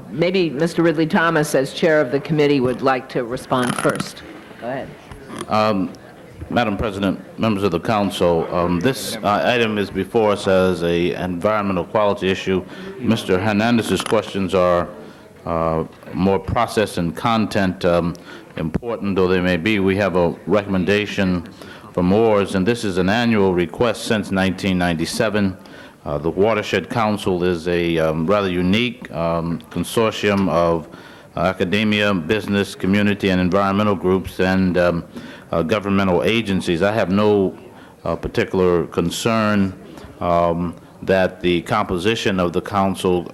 maybe Mr. Ridley Thomas, as chair of the committee, would like to respond first. Go ahead. Madam President, members of the council, this item is before us as an environmental quality issue. Mr. Hernandez's questions are more process and content important, though they may be. We have a recommendation from ORS, and this is an annual request since 1997. The Watershed Council is a rather unique consortium of academia, business, community, and environmental groups, and governmental agencies. I have no particular concern that the composition of the council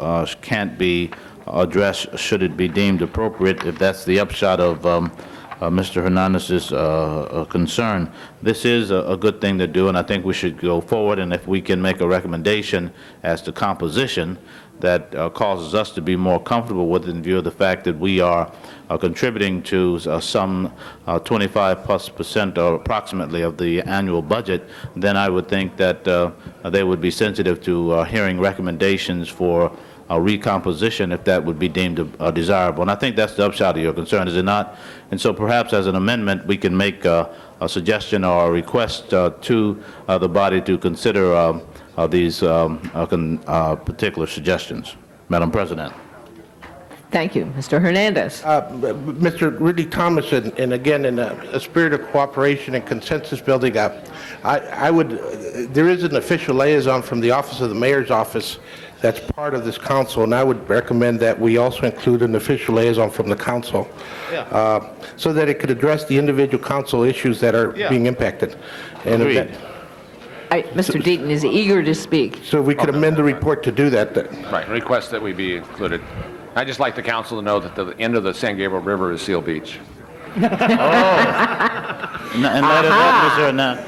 can't be addressed should it be deemed appropriate, if that's the upshot of Mr. Hernandez's concern. This is a good thing to do, and I think we should go forward, and if we can make a recommendation as to composition that causes us to be more comfortable with, in view of the fact that we are contributing to some 25+% or approximately of the annual budget, then I would think that they would be sensitive to hearing recommendations for recomposition if that would be deemed desirable. And I think that's the upshot of your concern, is it not? And so perhaps as an amendment, we can make a suggestion or a request to the body to consider these particular suggestions. Madam President. Thank you. Mr. Hernandez. Mr. Ridley Thomas, and again, in a spirit of cooperation and consensus building, there is an official liaison from the Office of the Mayor's Office that's part of this council, and I would recommend that we also include an official liaison from the council, so that it could address the individual council issues that are being impacted. And Mr. Deaton is eager to speak. so we could amend the report to do that. Right, request that we be included. I'd just like the council to know that the end of the San Gabriel River is Seal Beach. In light of that, Mr. Hernandez.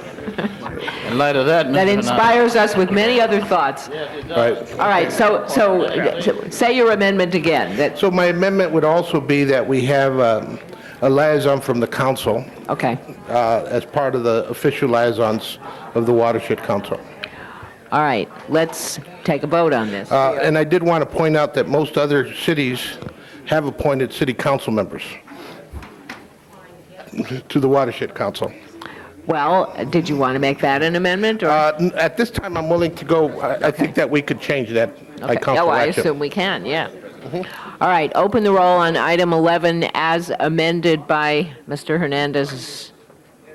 In light of that, Mr. That Hernandez. inspires us with many other thoughts. Right. All right, so say your amendment again. So my amendment would also be that we have a liaison from the council Okay. as part of the official liaisons of the Watershed Council. All right, let's take a vote on this. And I did want to point out that most other cities have appointed city council members to the Watershed Council. Well, did you want to make that an amendment, or? At this time, I'm willing to go. I think that we could change that by Okay. council Oh, I action. assume we can, yeah. All right, open the roll on item 11 as amended by Mr. Hernandez.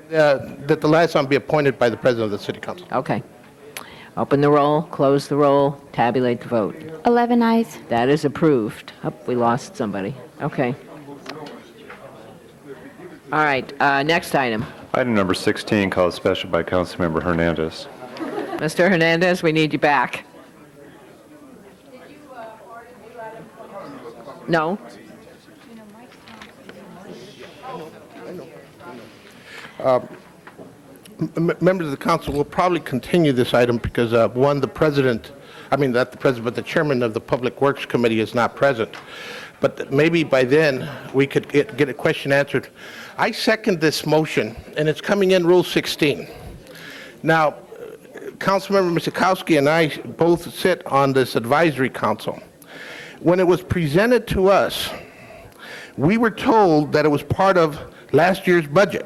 That the liaison be appointed by the president of the city council. Okay. Open the roll, close the roll, tabulate the vote. 11 eyes. That is approved. Oh, we lost somebody. Okay. All right, next item. Item number 16, called special by Councilmember Hernandez. Mr. Hernandez, we need you back. No? Members of the council will probably continue this item because, one, not the president, but the chairman of the Public Works Committee is not present. But maybe by then, we could get a question answered. I second this motion, and it's coming in Rule 16. Now, Councilmember Misikowski and I both sit on this advisory council. When it was presented to us, we were told that it was part of last year's budget.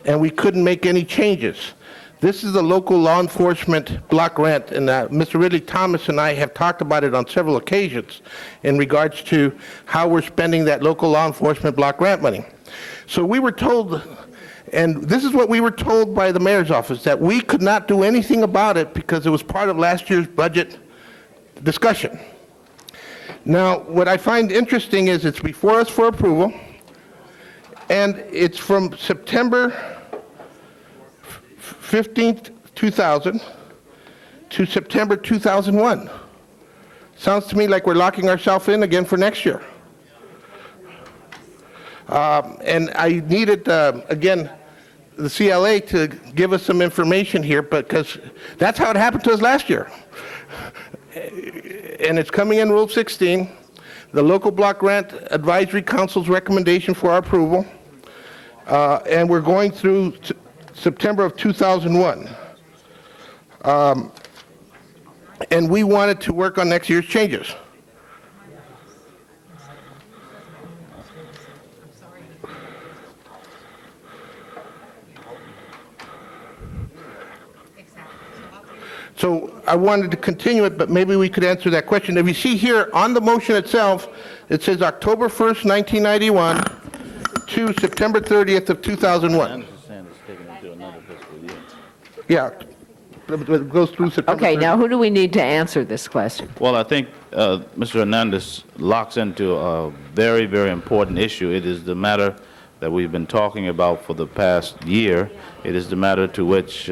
and we couldn't make any changes. This is the local law enforcement block grant, and Mr. Ridley Thomas and I have talked about it on several occasions in regards to how we're spending that local law enforcement block grant money. So we were told, and this is what we were told by the mayor's office, that we could not do anything about it because it was part of last year's budget discussion. Now, what I find interesting is it's before us for approval, and it's from September 15th, 2000 to September 2001. Sounds to me like we're locking ourselves in again for next year. And I needed, again, the CLA to give us some information here, because that's how it happened to us last year. And it's coming in Rule 16, the Local Block Grant Advisory Council's recommendation for our approval, and we're going through September of 2001. And we wanted to work on next year's changes. So I wanted to continue it, but maybe we could answer that question. If you see here on the motion itself, it says October 1st, 1991 to September 30th of 2001. Yeah, it goes through September 30th. Okay, now who do we need to answer this question? Well, I think Mr. Hernandez locks into a very, very important issue. It is the matter that we've been talking about for the past year. It is the matter to which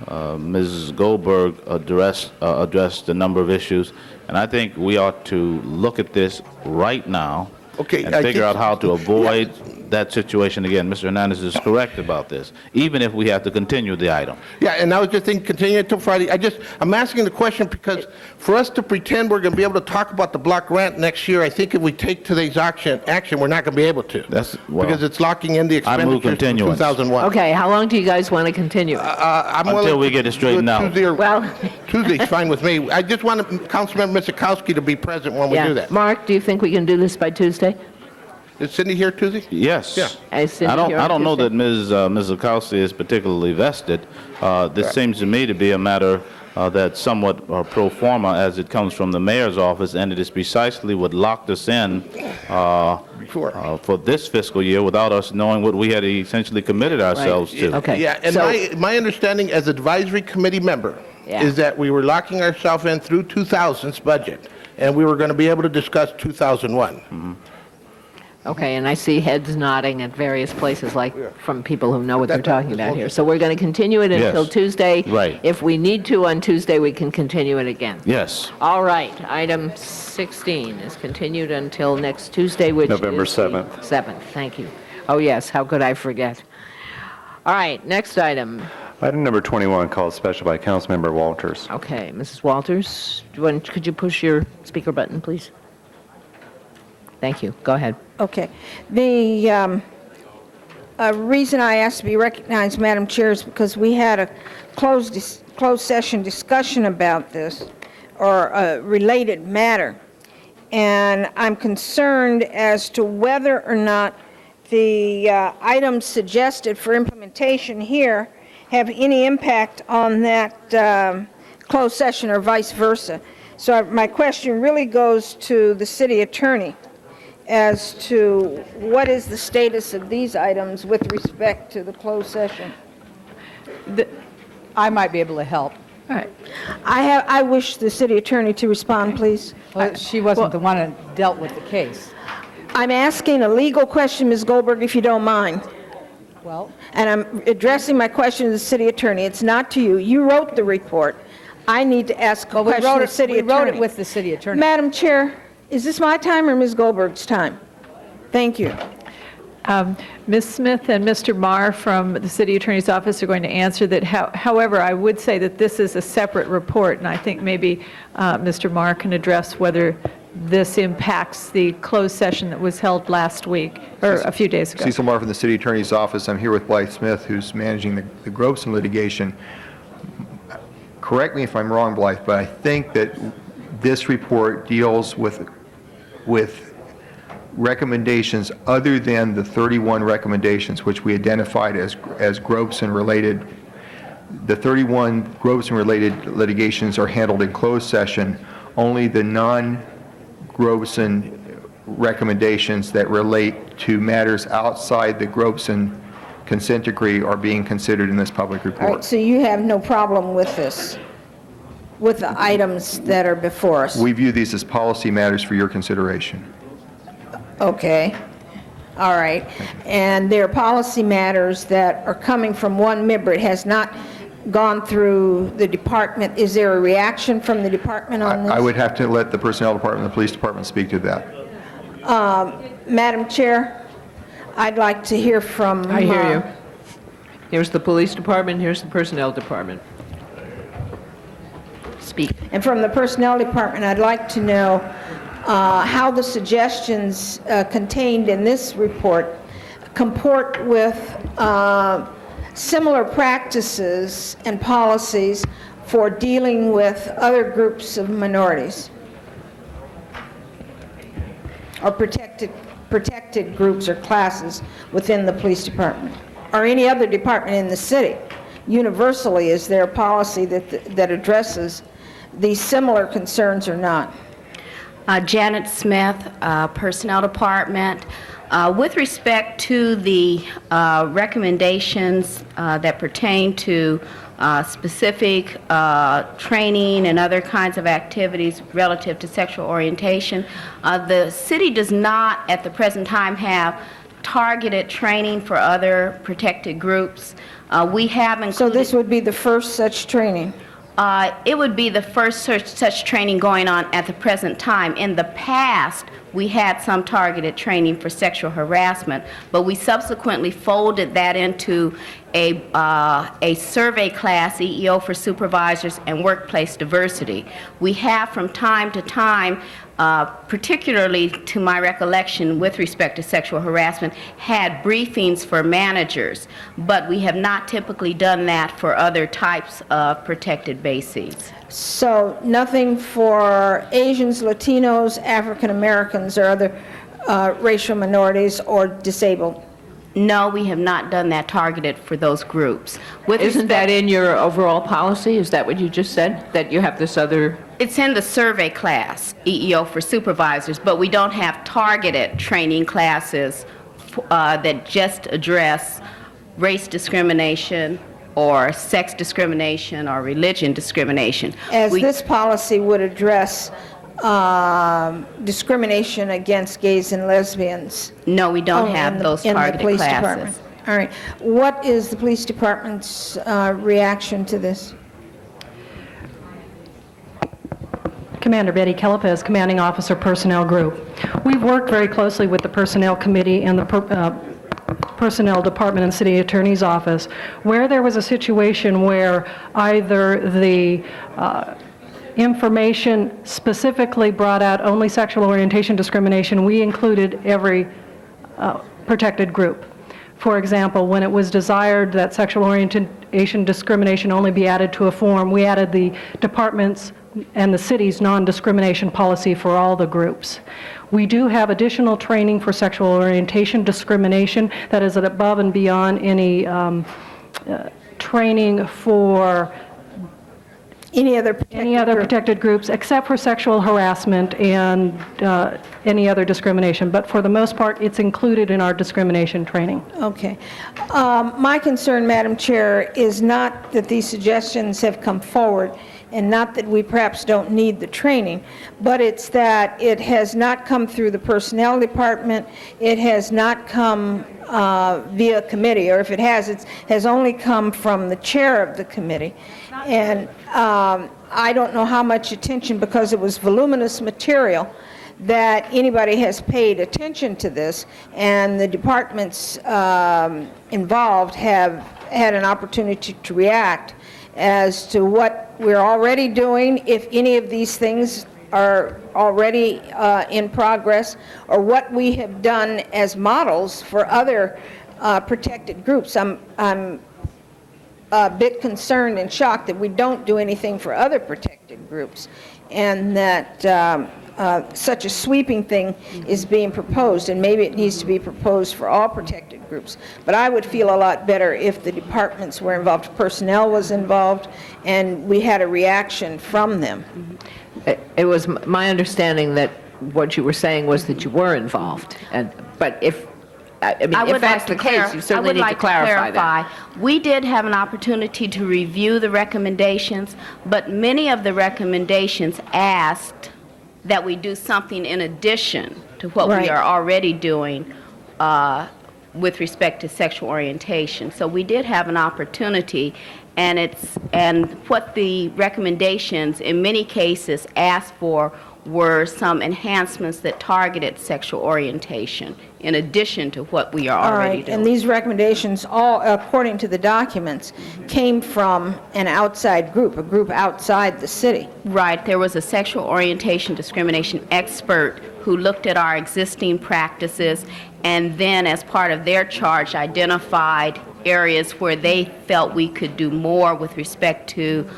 Mrs. Goldberg addressed a number of issues, and I think we ought to look at this right now and figure out how to avoid that situation again. Mr. Hernandez is correct about this, even if we have to continue the item. Yeah, and I was just thinking, continue it till Friday. I'm asking the question because for us to pretend we're going to be able to talk about the block grant next year, I think if we take today's action, we're not going to be able to. Because it's locking in the expenditures for 2001. Okay, how long do you guys want to continue? Until we get it straightened out. Tuesday's fine with me. I just want Councilmember Misikowski to be present when we do that. Mark, do you think we can do this by Tuesday? Is Cindy here Tuesday? Yes. Yeah. I don't know that Ms. Zakowski is particularly vested. This seems to me to be a matter that's somewhat pro forma as it comes from the mayor's office, and it is precisely what locked us in for this fiscal year without us knowing what we had essentially committed ourselves to. Okay. Yeah, and my understanding as advisory committee member is that we were locking ourselves in through 2000's budget, and we were going to be able to discuss 2001. Mm-hmm. Okay, and I see heads nodding at various places, like from people who know what they're talking about here. So we're going to continue it until Tuesday. Right. If we need to on Tuesday, we can continue it again. Yes. All right, item 16 is continued until next Tuesday, which November is the 7th. 7th, thank you. Oh, yes, how could I forget? All right, next item. Item number 21, called special by Councilmember Walters. Okay, Mrs. Walters, could you push your speaker button, please? Thank you. Go ahead. Okay. The reason I asked to be recognized, Madam Chair, is because we had a closed session discussion about this, or a related matter. And I'm concerned as to whether or not the items suggested for implementation here have any impact on that closed session or vice versa. So my question really goes to the city attorney as to what is the status of these items with respect to the closed session. I might be able to help. All right. I wish the city attorney to respond, please. Well, she wasn't the one that dealt with the case. I'm asking a legal question, Ms. Goldberg, if you don't mind. Well, And I'm addressing my question to the city attorney. It's not to you. You wrote the report. I need to ask a question of the city attorney. we wrote it with the city attorney. Madam Chair, is this my time or Ms. Goldberg's time? Thank you. Ms. Smith and Mr. Marr from the City Attorney's Office are going to answer that. However, I would say that this is a separate report, and I think maybe Mr. Marr can address whether this impacts the closed session that was held last week, or a few days ago. Cecil Marr from the City Attorney's Office. I'm here with Blythe Smith, who's managing the Groveson litigation. Correct me if I'm wrong, Blythe, but I think that this report deals with recommendations other than the 31 recommendations which we identified as Grobson-related. The 31 Grobson-related litigations are handled in closed session. Only the non-Grobson recommendations that relate to matters outside the Grobson consent decree are being considered in this public All right, report. so you have no problem with this, with the items that are before us? We view these as policy matters for your consideration. Okay, all right. And there are policy matters that are coming from one member. It has not gone through the department. Is there a reaction from the department on this? I would have to let the Personnel Department and the Police Department speak to that. Madam Chair, I'd like to hear from... I hear you. Here's the police department, here's the personnel department. Speak. And from the Personnel Department, I'd like to know how the suggestions contained in this report comport with similar practices and policies for dealing with other groups of minorities or protected groups or classes within the police department or any other department in the city. Universally, is there a policy that addresses these similar concerns or not? Janet Smith, Personnel Department. With respect to the recommendations that pertain to specific training and other kinds of activities relative to sexual orientation, the city does not at the present time have targeted training for other protected groups. We have included... So this would be the first such training? It would be the first such training going on at the present time. In the past, we had some targeted training for sexual harassment, but we subsequently folded that into a survey class, EEO for supervisors and workplace diversity. We have from time to time, particularly to my recollection with respect to sexual harassment, had briefings for managers, but we have not typically done that for other types of protected bases. So nothing for Asians, Latinos, African Americans, or other racial minorities or disabled? No, we have not done that targeted for those groups. Isn't that in your overall policy? Is that what you just said? That you have this other... It's in the survey class, EEO for supervisors, but we don't have targeted training classes that just address race discrimination or sex discrimination or religion discrimination. As this policy would address discrimination against gays and lesbians? No, we don't have those targeted police classes. department. All right. What is the police department's reaction to this? Commander Betty Kellepez, Commanding Officer, Personnel Group. We've worked very closely with the Personnel Committee and the Personnel Department and City Attorney's Office where there was a situation where either the information specifically brought out only sexual orientation discrimination, we included every protected group. For example, when it was desired that sexual orientation discrimination only be added to a form, we added the department's and the city's non-discrimination policy for all the groups. We do have additional training for sexual orientation discrimination that is above and beyond any training for any other protected groups except for sexual harassment and any other discrimination. But for the most part, it's included in our discrimination training. Okay. My concern, Madam Chair, is not that these suggestions have come forward and not that we perhaps don't need the training, but it's that it has not come through the Personnel Department, it has not come via committee, or if it has, it has only come from the chair of the committee. And I don't know how much attention, because it was voluminous material, that anybody has paid attention to this, and the departments involved have had an opportunity to react as to what we're already doing, if any of these things are already in progress, or what we have done as models for other protected groups. I'm a bit concerned and shocked that we don't do anything for other protected groups. and that such a sweeping thing is being proposed, and maybe it needs to be proposed for all protected groups. But I would feel a lot better if the departments were involved, personnel was involved, and we had a reaction from them. It was my understanding that what you were saying was that you were involved, but if that's the case, you certainly need to clarify that. We did have an opportunity to review the recommendations, but many of the recommendations asked that we do something in addition to what we are already doing with respect to sexual orientation. So we did have an opportunity, and what the recommendations in many cases asked for were some enhancements that targeted sexual orientation in addition to what we are already doing. And these recommendations, all according to the documents, came from an outside group, a group outside the city. Right. There was a sexual orientation discrimination expert who looked at our existing practices and then, as part of their charge, identified areas where they felt we could do more with respect to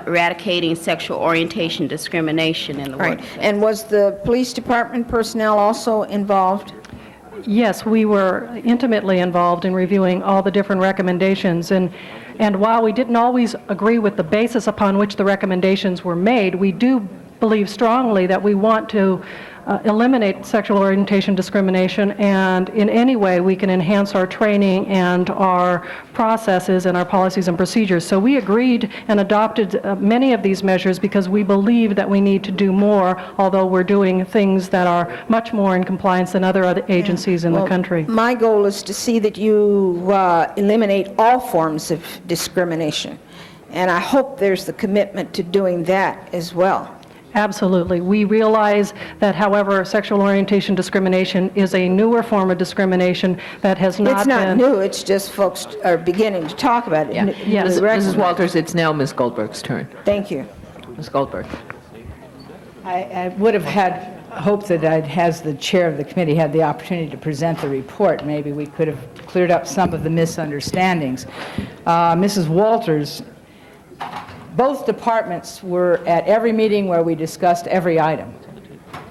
eradicating sexual orientation discrimination in the workplace. And was the police department personnel also involved? Yes, we were intimately involved in reviewing all the different recommendations, and while we didn't always agree with the basis upon which the recommendations were made, we do believe strongly that we want to eliminate sexual orientation discrimination, and in any way we can enhance our training and our processes and our policies and procedures. So we agreed and adopted many of these measures because we believe that we need to do more, although we're doing things that are much more in compliance than other agencies in the country. My goal is to see that you eliminate all forms of discrimination, and I hope there's the commitment to doing that as well. Absolutely. We realize that, however, sexual orientation discrimination is a newer form of discrimination that has not been... It's not new, it's just folks are beginning to talk about it. Yes. Mrs. Walters, it's now Ms. Goldberg's turn. Thank you. Ms. Goldberg. I would have had hoped that as the chair of the committee had the opportunity to present the report, maybe we could have cleared up some of the misunderstandings. Mrs. Walters, both departments were at every meeting where we discussed every item.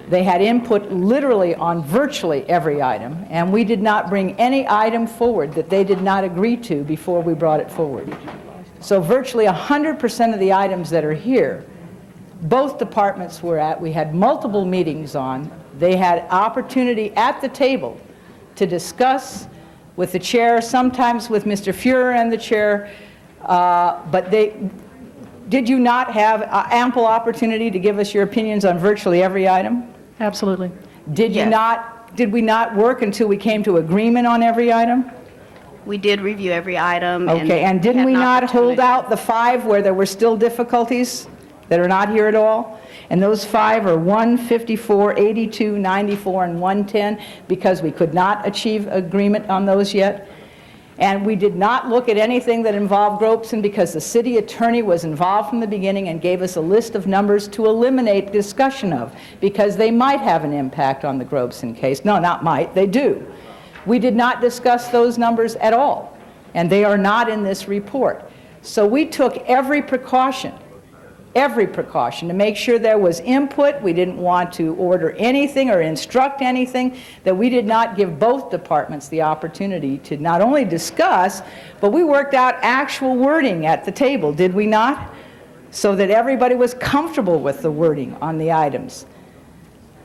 They had input literally on virtually every item, and we did not bring any item forward that they did not agree to before we brought it forward. So virtually 100% of the items that are here, both departments were at. We had multiple meetings on. They had opportunity at the table to discuss with the chair, sometimes with Mr. Fuhrer and the chair, but did you not have ample opportunity to give us your opinions on virtually every item? Absolutely. Did we not work until we came to agreement on every item? We did review every item. Okay, and didn't we not hold out the 5 where there were still difficulties that are not here at all? And those 5 are 1, 54, 82, 94, and 110, because we could not achieve agreement on those yet? And we did not look at anything that involved Gropson because the city attorney was involved from the beginning and gave us a list of numbers to eliminate discussion of, because they might have an impact on the Gropson case. No, not might, they do. We did not discuss those numbers at all, and they are not in this report. So we took every precaution to make sure there was input. We didn't want to order anything or instruct anything, that we did not give both departments the opportunity to not only discuss, but we worked out actual wording at the table, did we not? So that everybody was comfortable with the wording on the items.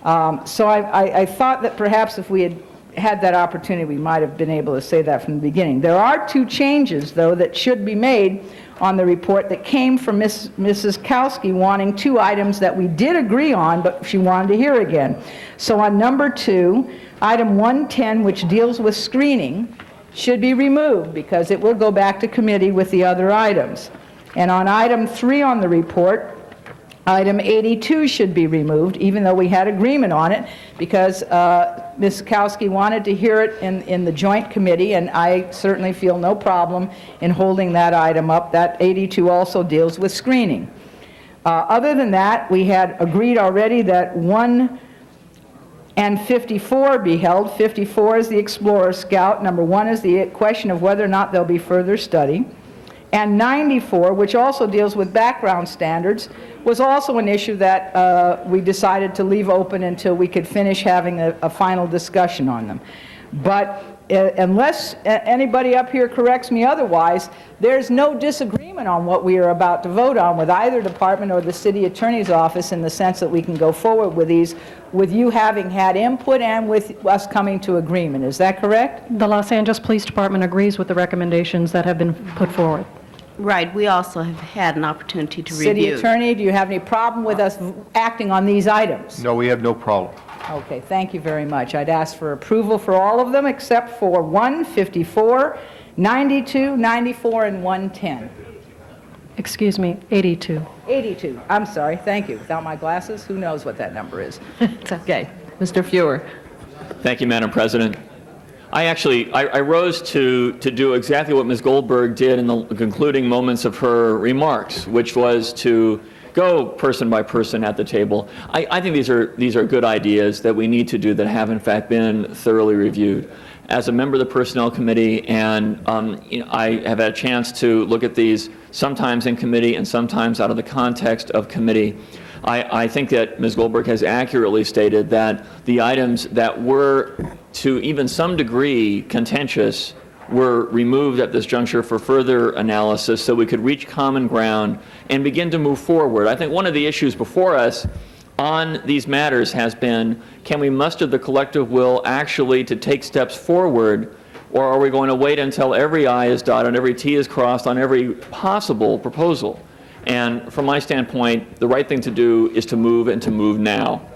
So I thought that perhaps if we had that opportunity, we might have been able to say that from the beginning. There are 2 changes, though, that should be made on the report that came from Mrs. Kowski wanting 2 items that we did agree on, but she wanted to hear again. So on number 2, item 110, which deals with screening, should be removed because it will go back to committee with the other items. And on item 3 on the report, item 82 should be removed, even though we had agreement on it, because Ms. Kowski wanted to hear it in the joint committee, and I certainly feel no problem in holding that item up. That 82 also deals with screening. Other than that, we had agreed already that 1 and 54 be held. 54 is the Explorer Scout. Number 1 is the question of whether or not there'll be further study. And 94, which also deals with background standards, was also an issue that we decided to leave open until we could finish having a final discussion on them. But unless anybody up here corrects me otherwise, there's no disagreement on what we are about to vote on with either department or the city attorney's office, in the sense that we can go forward with these, with you having had input and with us coming to agreement. Is that correct? The Los Angeles Police Department agrees with the recommendations that have been put forward. Right, we also have had an opportunity to review. City attorney, do you have any problem with us acting on these items? No, we have no problem. Okay, thank you very much. I'd ask for approval for all of them except for 1, 54, 92, 94, and 110. Excuse me, 82. 82, I'm sorry, thank you. Without my glasses, who knows what that number is? It's okay. Mr. Fuhr. Thank you, Madam President. I rose to do exactly what Ms. Goldberg did in the concluding moments of her remarks, which was to go person by person at the table. I think these are good ideas that we need to do that have in fact been thoroughly reviewed. As a member of the Personnel Committee, and I have had a chance to look at these sometimes in committee and sometimes out of the context of committee, I think that Ms. Goldberg has accurately stated that the items that were to even some degree contentious were removed at this juncture for further analysis so we could reach common ground and begin to move forward. I think one of the issues before us on these matters has been, can we muster the collective will actually to take steps forward, or are we going to wait until every I is dotted and every T is crossed on every possible proposal? And from my standpoint, the right thing to do is to move, and to move now.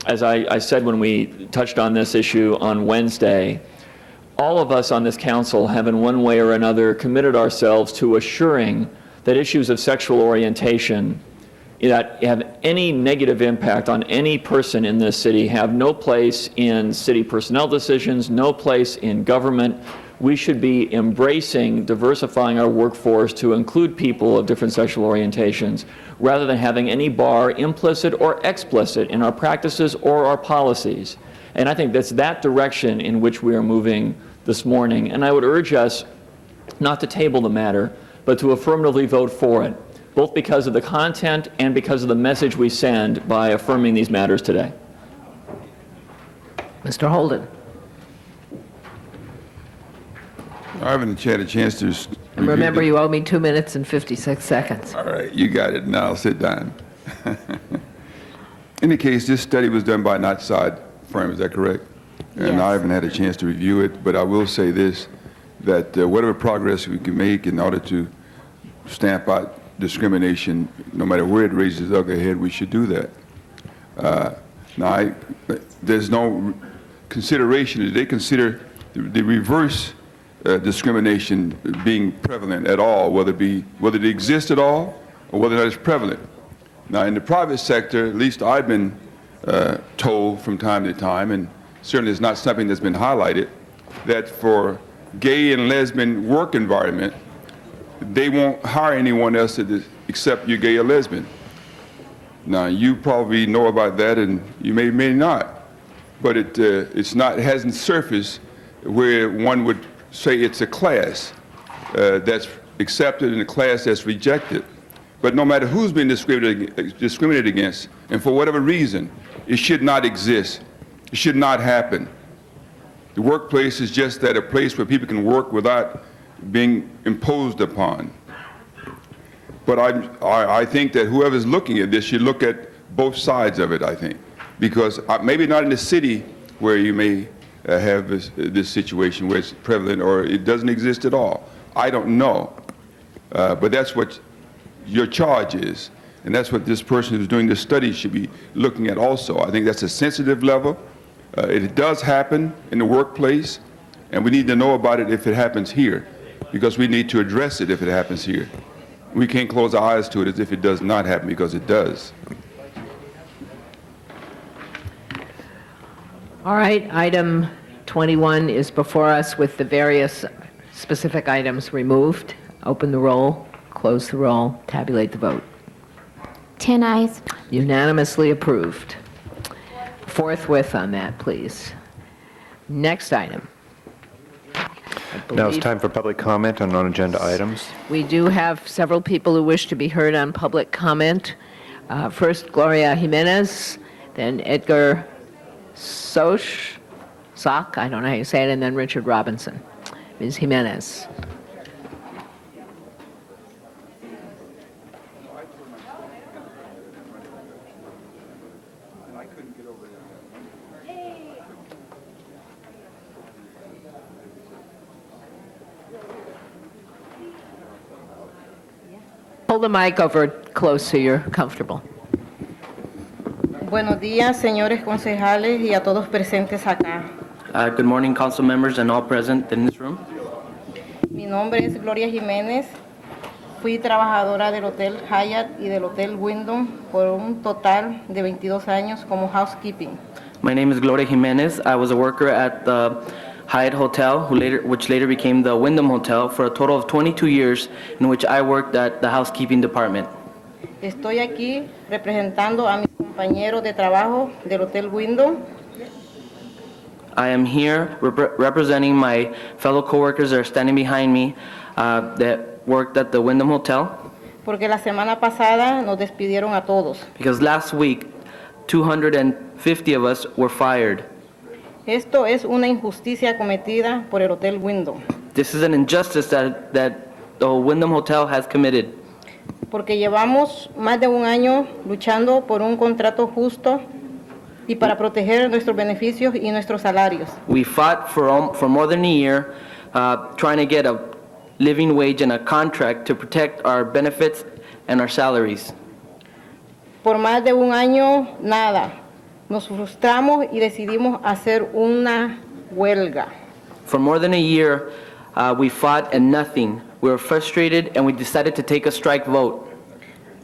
As I said when we touched on this issue on Wednesday, all of us on this council have in one way or another committed ourselves to assuring that issues of sexual orientation that have any negative impact on any person in this city have no place in city personnel decisions, no place in government. We should be embracing diversifying our workforce to include people of different sexual orientations, rather than having any bar, implicit or explicit, in our practices or our policies. And I think that's that direction in which we are moving this morning. And I would urge us not to table the matter, but to affirmatively vote for it, both because of the content and because of the message we send by affirming these matters today. Mr. Holden. I haven't had a chance to And remember, you owe me 2 minutes and 56 seconds. All right, you got it. Now sit down. In the case, this study was done by an outside firm, is that correct? And Yes. I haven't had a chance to review it, but I will say this, that whatever progress we can make in order to stamp out discrimination, no matter where it raises its ugly head, we should do that. There's no consideration. Did they consider the reverse discrimination being prevalent at all, whether it exists at all or whether or not it's prevalent? Now, in the private sector, at least I've been told from time to time, and certainly it's not something that's been highlighted, that for gay and lesbian work environment, they won't hire anyone else except you're gay or lesbian. Now, you probably know about that, and you may not, but it hasn't surfaced where one would say it's a class that's accepted and a class that's rejected. But no matter who's been discriminated against, and for whatever reason, it should not exist. It should not happen. The workplace is just that, a place where people can work without being imposed upon. But I think that whoever's looking at this should look at both sides of it, I think. Because maybe not in the city where you may have this situation where it's prevalent or it doesn't exist at all. I don't know. But that's what your charge is. And that's what this person who's doing this study should be looking at also. I think that's a sensitive level. It does happen in the workplace, and we need to know about it if it happens here, because we need to address it if it happens here. We can't close our eyes to it as if it does not happen, because it does. All right, item 21 is before us with the various specific items removed. Open the roll, close the roll, tabulate the vote. 10 ayes. Unanimously approved. Forthwith on that, please. Next item. Now it's believe time for public comment on non-agenda items. we do have several people who wish to be heard on public comment. First, Gloria Jimenez, then Edgar Sock, I don't know how you say it, and then Richard Robinson. Ms. Jimenez. Pull the mic over close so you're comfortable. Buenos días, señores concejales y a todos presentes acá. Good morning, council members and all present in this room. Mi nombre es Gloria Jiménez. Fui trabajadora del Hotel Hyatt y del Hotel Wyndham por un total de 22 años como housekeeping. My name is Gloria Jimenez. I was a worker at the Hyatt Hotel, which later became the Wyndham Hotel, for a total of 22 years, in which I worked at the housekeeping department. Estoy aquí representando a mis compañeros de trabajo del Hotel Wyndham. I am here representing my fellow coworkers that are standing behind me that worked at the Wyndham Hotel, Porque la semana pasada nos despidieron a todos. because last week 250 of us were fired. Esto es una injusticia cometida por el Hotel Wyndham. This is an injustice that the Wyndham Hotel has committed. Porque llevamos más de un año luchando por un contrato justo y para proteger nuestros beneficios y nuestros salarios. We fought for more than a year trying to get a living wage and a contract to protect our benefits and our salaries. Por más de un año, nada. Nos frustramos y decidimos hacer una huelga. For more than a year, we fought and nothing. We were frustrated and we decided to take a strike vote.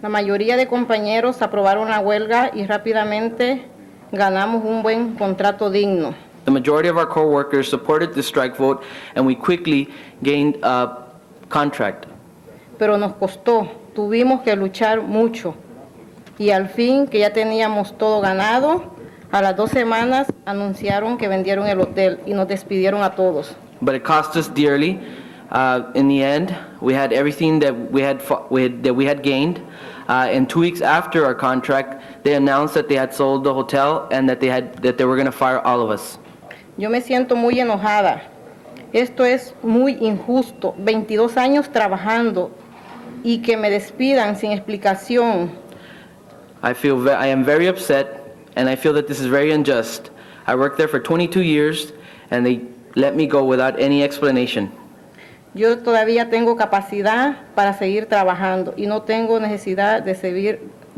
La mayoría de compañeros aprobaron la huelga y rápidamente ganamos un buen contrato digno. The majority of our co-workers supported the strike vote and we quickly gained a contract. Pero nos costó, tuvimos que luchar mucho. Y al fin, que ya teníamos todo ganado, a las 2 semanas anunciaron que vendieron el hotel y nos despidieron a todos. But it cost us dearly. In the end, we had everything that we had gained. And 2 weeks after our contract, they announced that they had sold the hotel and that they were going to fire all of us. Yo me siento muy enojada. Esto es muy injusto. 22 años trabajando y que me despidan sin explicación. I am very upset, and I feel that this is very unjust. I worked there for 22 years, and they let me go without any explanation. Yo todavía tengo capacidad para seguir trabajando y no tengo necesidad de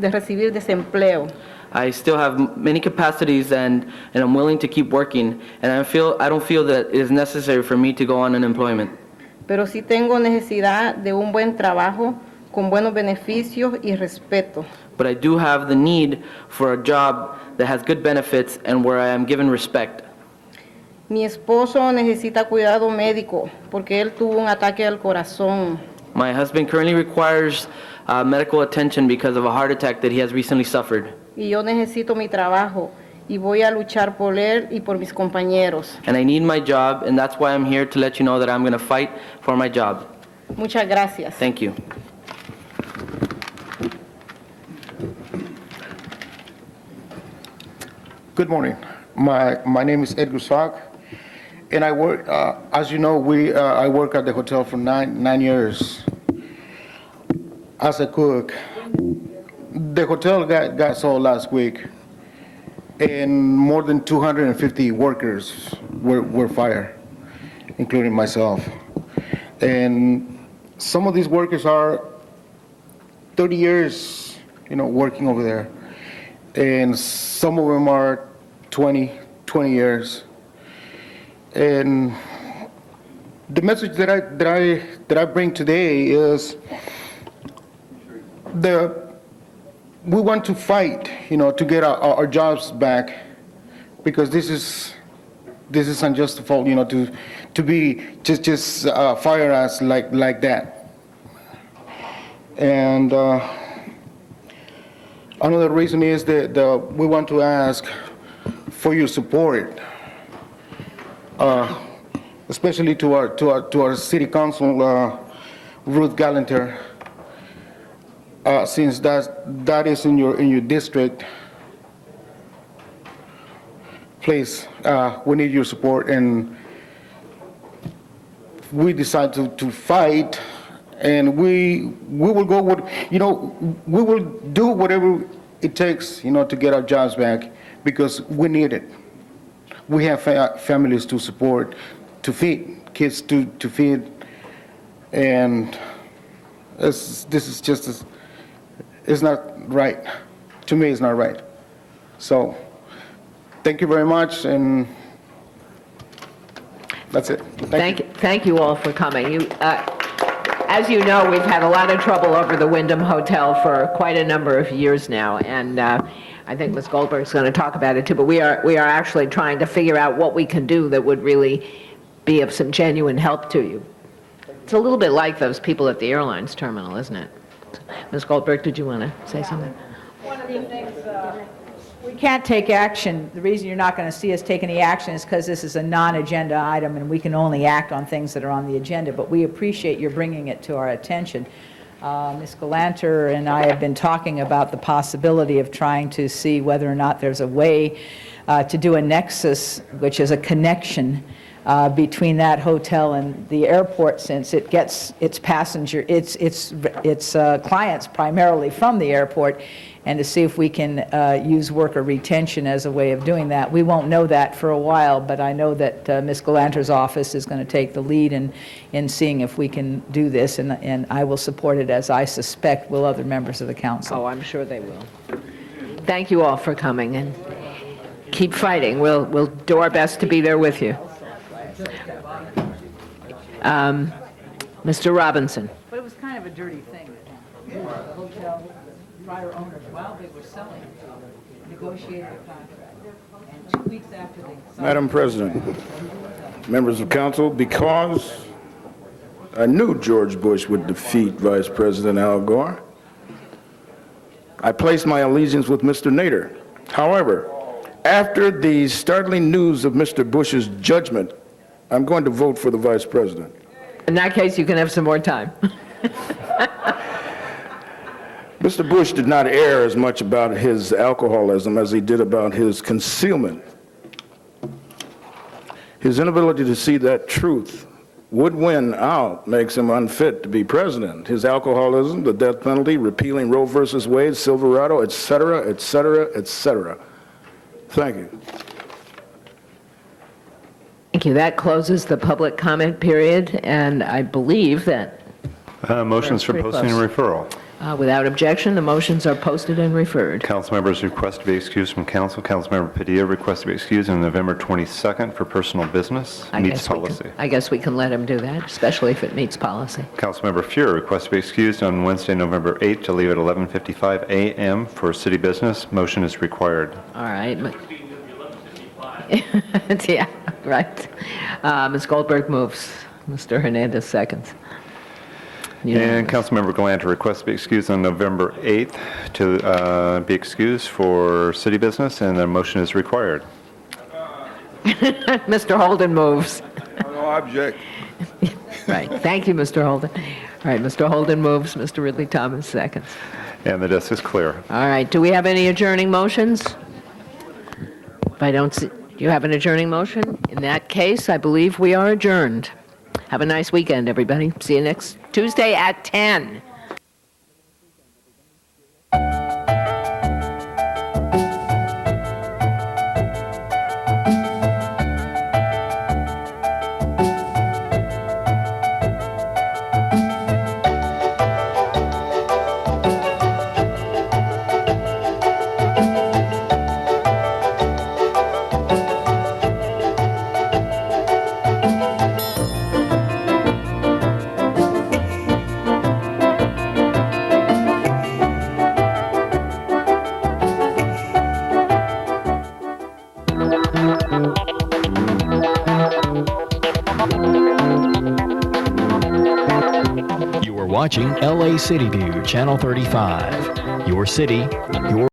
recibir desempleo. I still have many capacities, and I'm willing to keep working, and I don't feel that it is necessary for me to go on unemployment. Pero sí tengo necesidad de un buen trabajo con buenos beneficios y respeto. But I do have the need for a job that has good benefits and where I am given respect. Mi esposo necesita cuidado médico porque él tuvo un ataque al corazón. My husband currently requires medical attention because of a heart attack that he has recently suffered. Y yo necesito mi trabajo y voy a luchar por él y por mis compañeros. And I need my job, and that's why I'm here to let you know that I'm going to fight for my job. Muchas gracias. Thank you. Good morning. My name is Edgar Sock, and I work, as you know, I work at the hotel for nine years as a cook. The hotel got sold last week, and more than 250 workers were fired, including myself. And some of these workers are 30 years, working over there. And some of them are 20 years. And the message that I bring today is we want to fight, to get our jobs back, because this is unjustifiable, to be just fire us like that. And another reason is that we want to ask for your support. especially to our city council, Ruth Galanter, since that is in your district. Please, we need your support, and we decide to fight, and we will go with, we will do whatever it takes, to get our jobs back, because we need it. We have families to support, to feed, kids to feed, and this is just, it's not right. To me, it's not right. So, thank you very much, and that's it. Thank you all for coming. As you know, we've had a lot of trouble over the Wyndham Hotel for quite a number of years now, and I think Ms. Goldberg's going to talk about it too, but we are actually trying to figure out what we can do that would really be of some genuine help to you. It's a little bit like those people at the airlines terminal, isn't it? Ms. Goldberg, did you want to say something? One of the things, we can't take action. The reason you're not going to see us take any action is because this is a non-agenda item, and we can only act on things that are on the agenda, but we appreciate your bringing it to our attention. Ms. Galanter and I have been talking about the possibility of trying to see whether or not there's a way to do a nexus, which is a connection between that hotel and the airport, since it gets its clients primarily from the airport, and to see if we can use worker retention as a way of doing that. We won't know that for a while, but I know that Ms. Galanter's office is going to take the lead in seeing if we can do this, and I will support it, as I suspect will other members of the council. Oh, I'm sure they will. Thank you all for coming, and keep fighting. We'll do our best to be there with you. Mr. Robinson. But it was kind of a dirty thing. The hotel prior owners, while they were selling, negotiated a contract. And 2 weeks after they signed... Madam President, members of council, because I knew George Bush would defeat Vice President Al Gore, I placed my allegiance with Mr. Nader. However, after the startling news of Mr. Bush's judgment, I'm going to vote for the Vice President. In that case, you can have some more time. Mr. Bush did not err as much about his alcoholism as he did about his concealment. His inability to see that truth would win out makes him unfit to be president. His alcoholism, the death penalty, repealing Roe versus Wade, Silverado, et cetera, et cetera, et cetera. Thank you. Thank you. That closes the public comment period, and I believe that... Motions for pretty posting and close. referral. Without objection, the motions are posted and referred. Council members request to be excused from council. Councilmember Padilla requests to be excused on November 22nd for personal business. Meets policy. I guess we can let him do that, especially if it meets policy. Councilmember Fuhrer requests to be excused on Wednesday, November 8th to leave at 11:55 a.m. for city business. Motion is required. All right. Yeah, right. Ms. Goldberg moves. Mr. Hernandez seconds. And Councilmember Galanter requests to be excused on November 8th to be excused for city business, and the motion is required. Mr. Holden moves. No object. Right. Thank you, Mr. Holden. All right, Mr. Holden moves. Mr. Ridley Thomas seconds. And the desk is clear. All right. Do we have any adjourning motions? If I don't see... Do you have an adjourning motion? In that case, I believe we are adjourned. Have a nice weekend, everybody. See you next Tuesday at 10. You are watching LA City View, Channel 35. Your city, your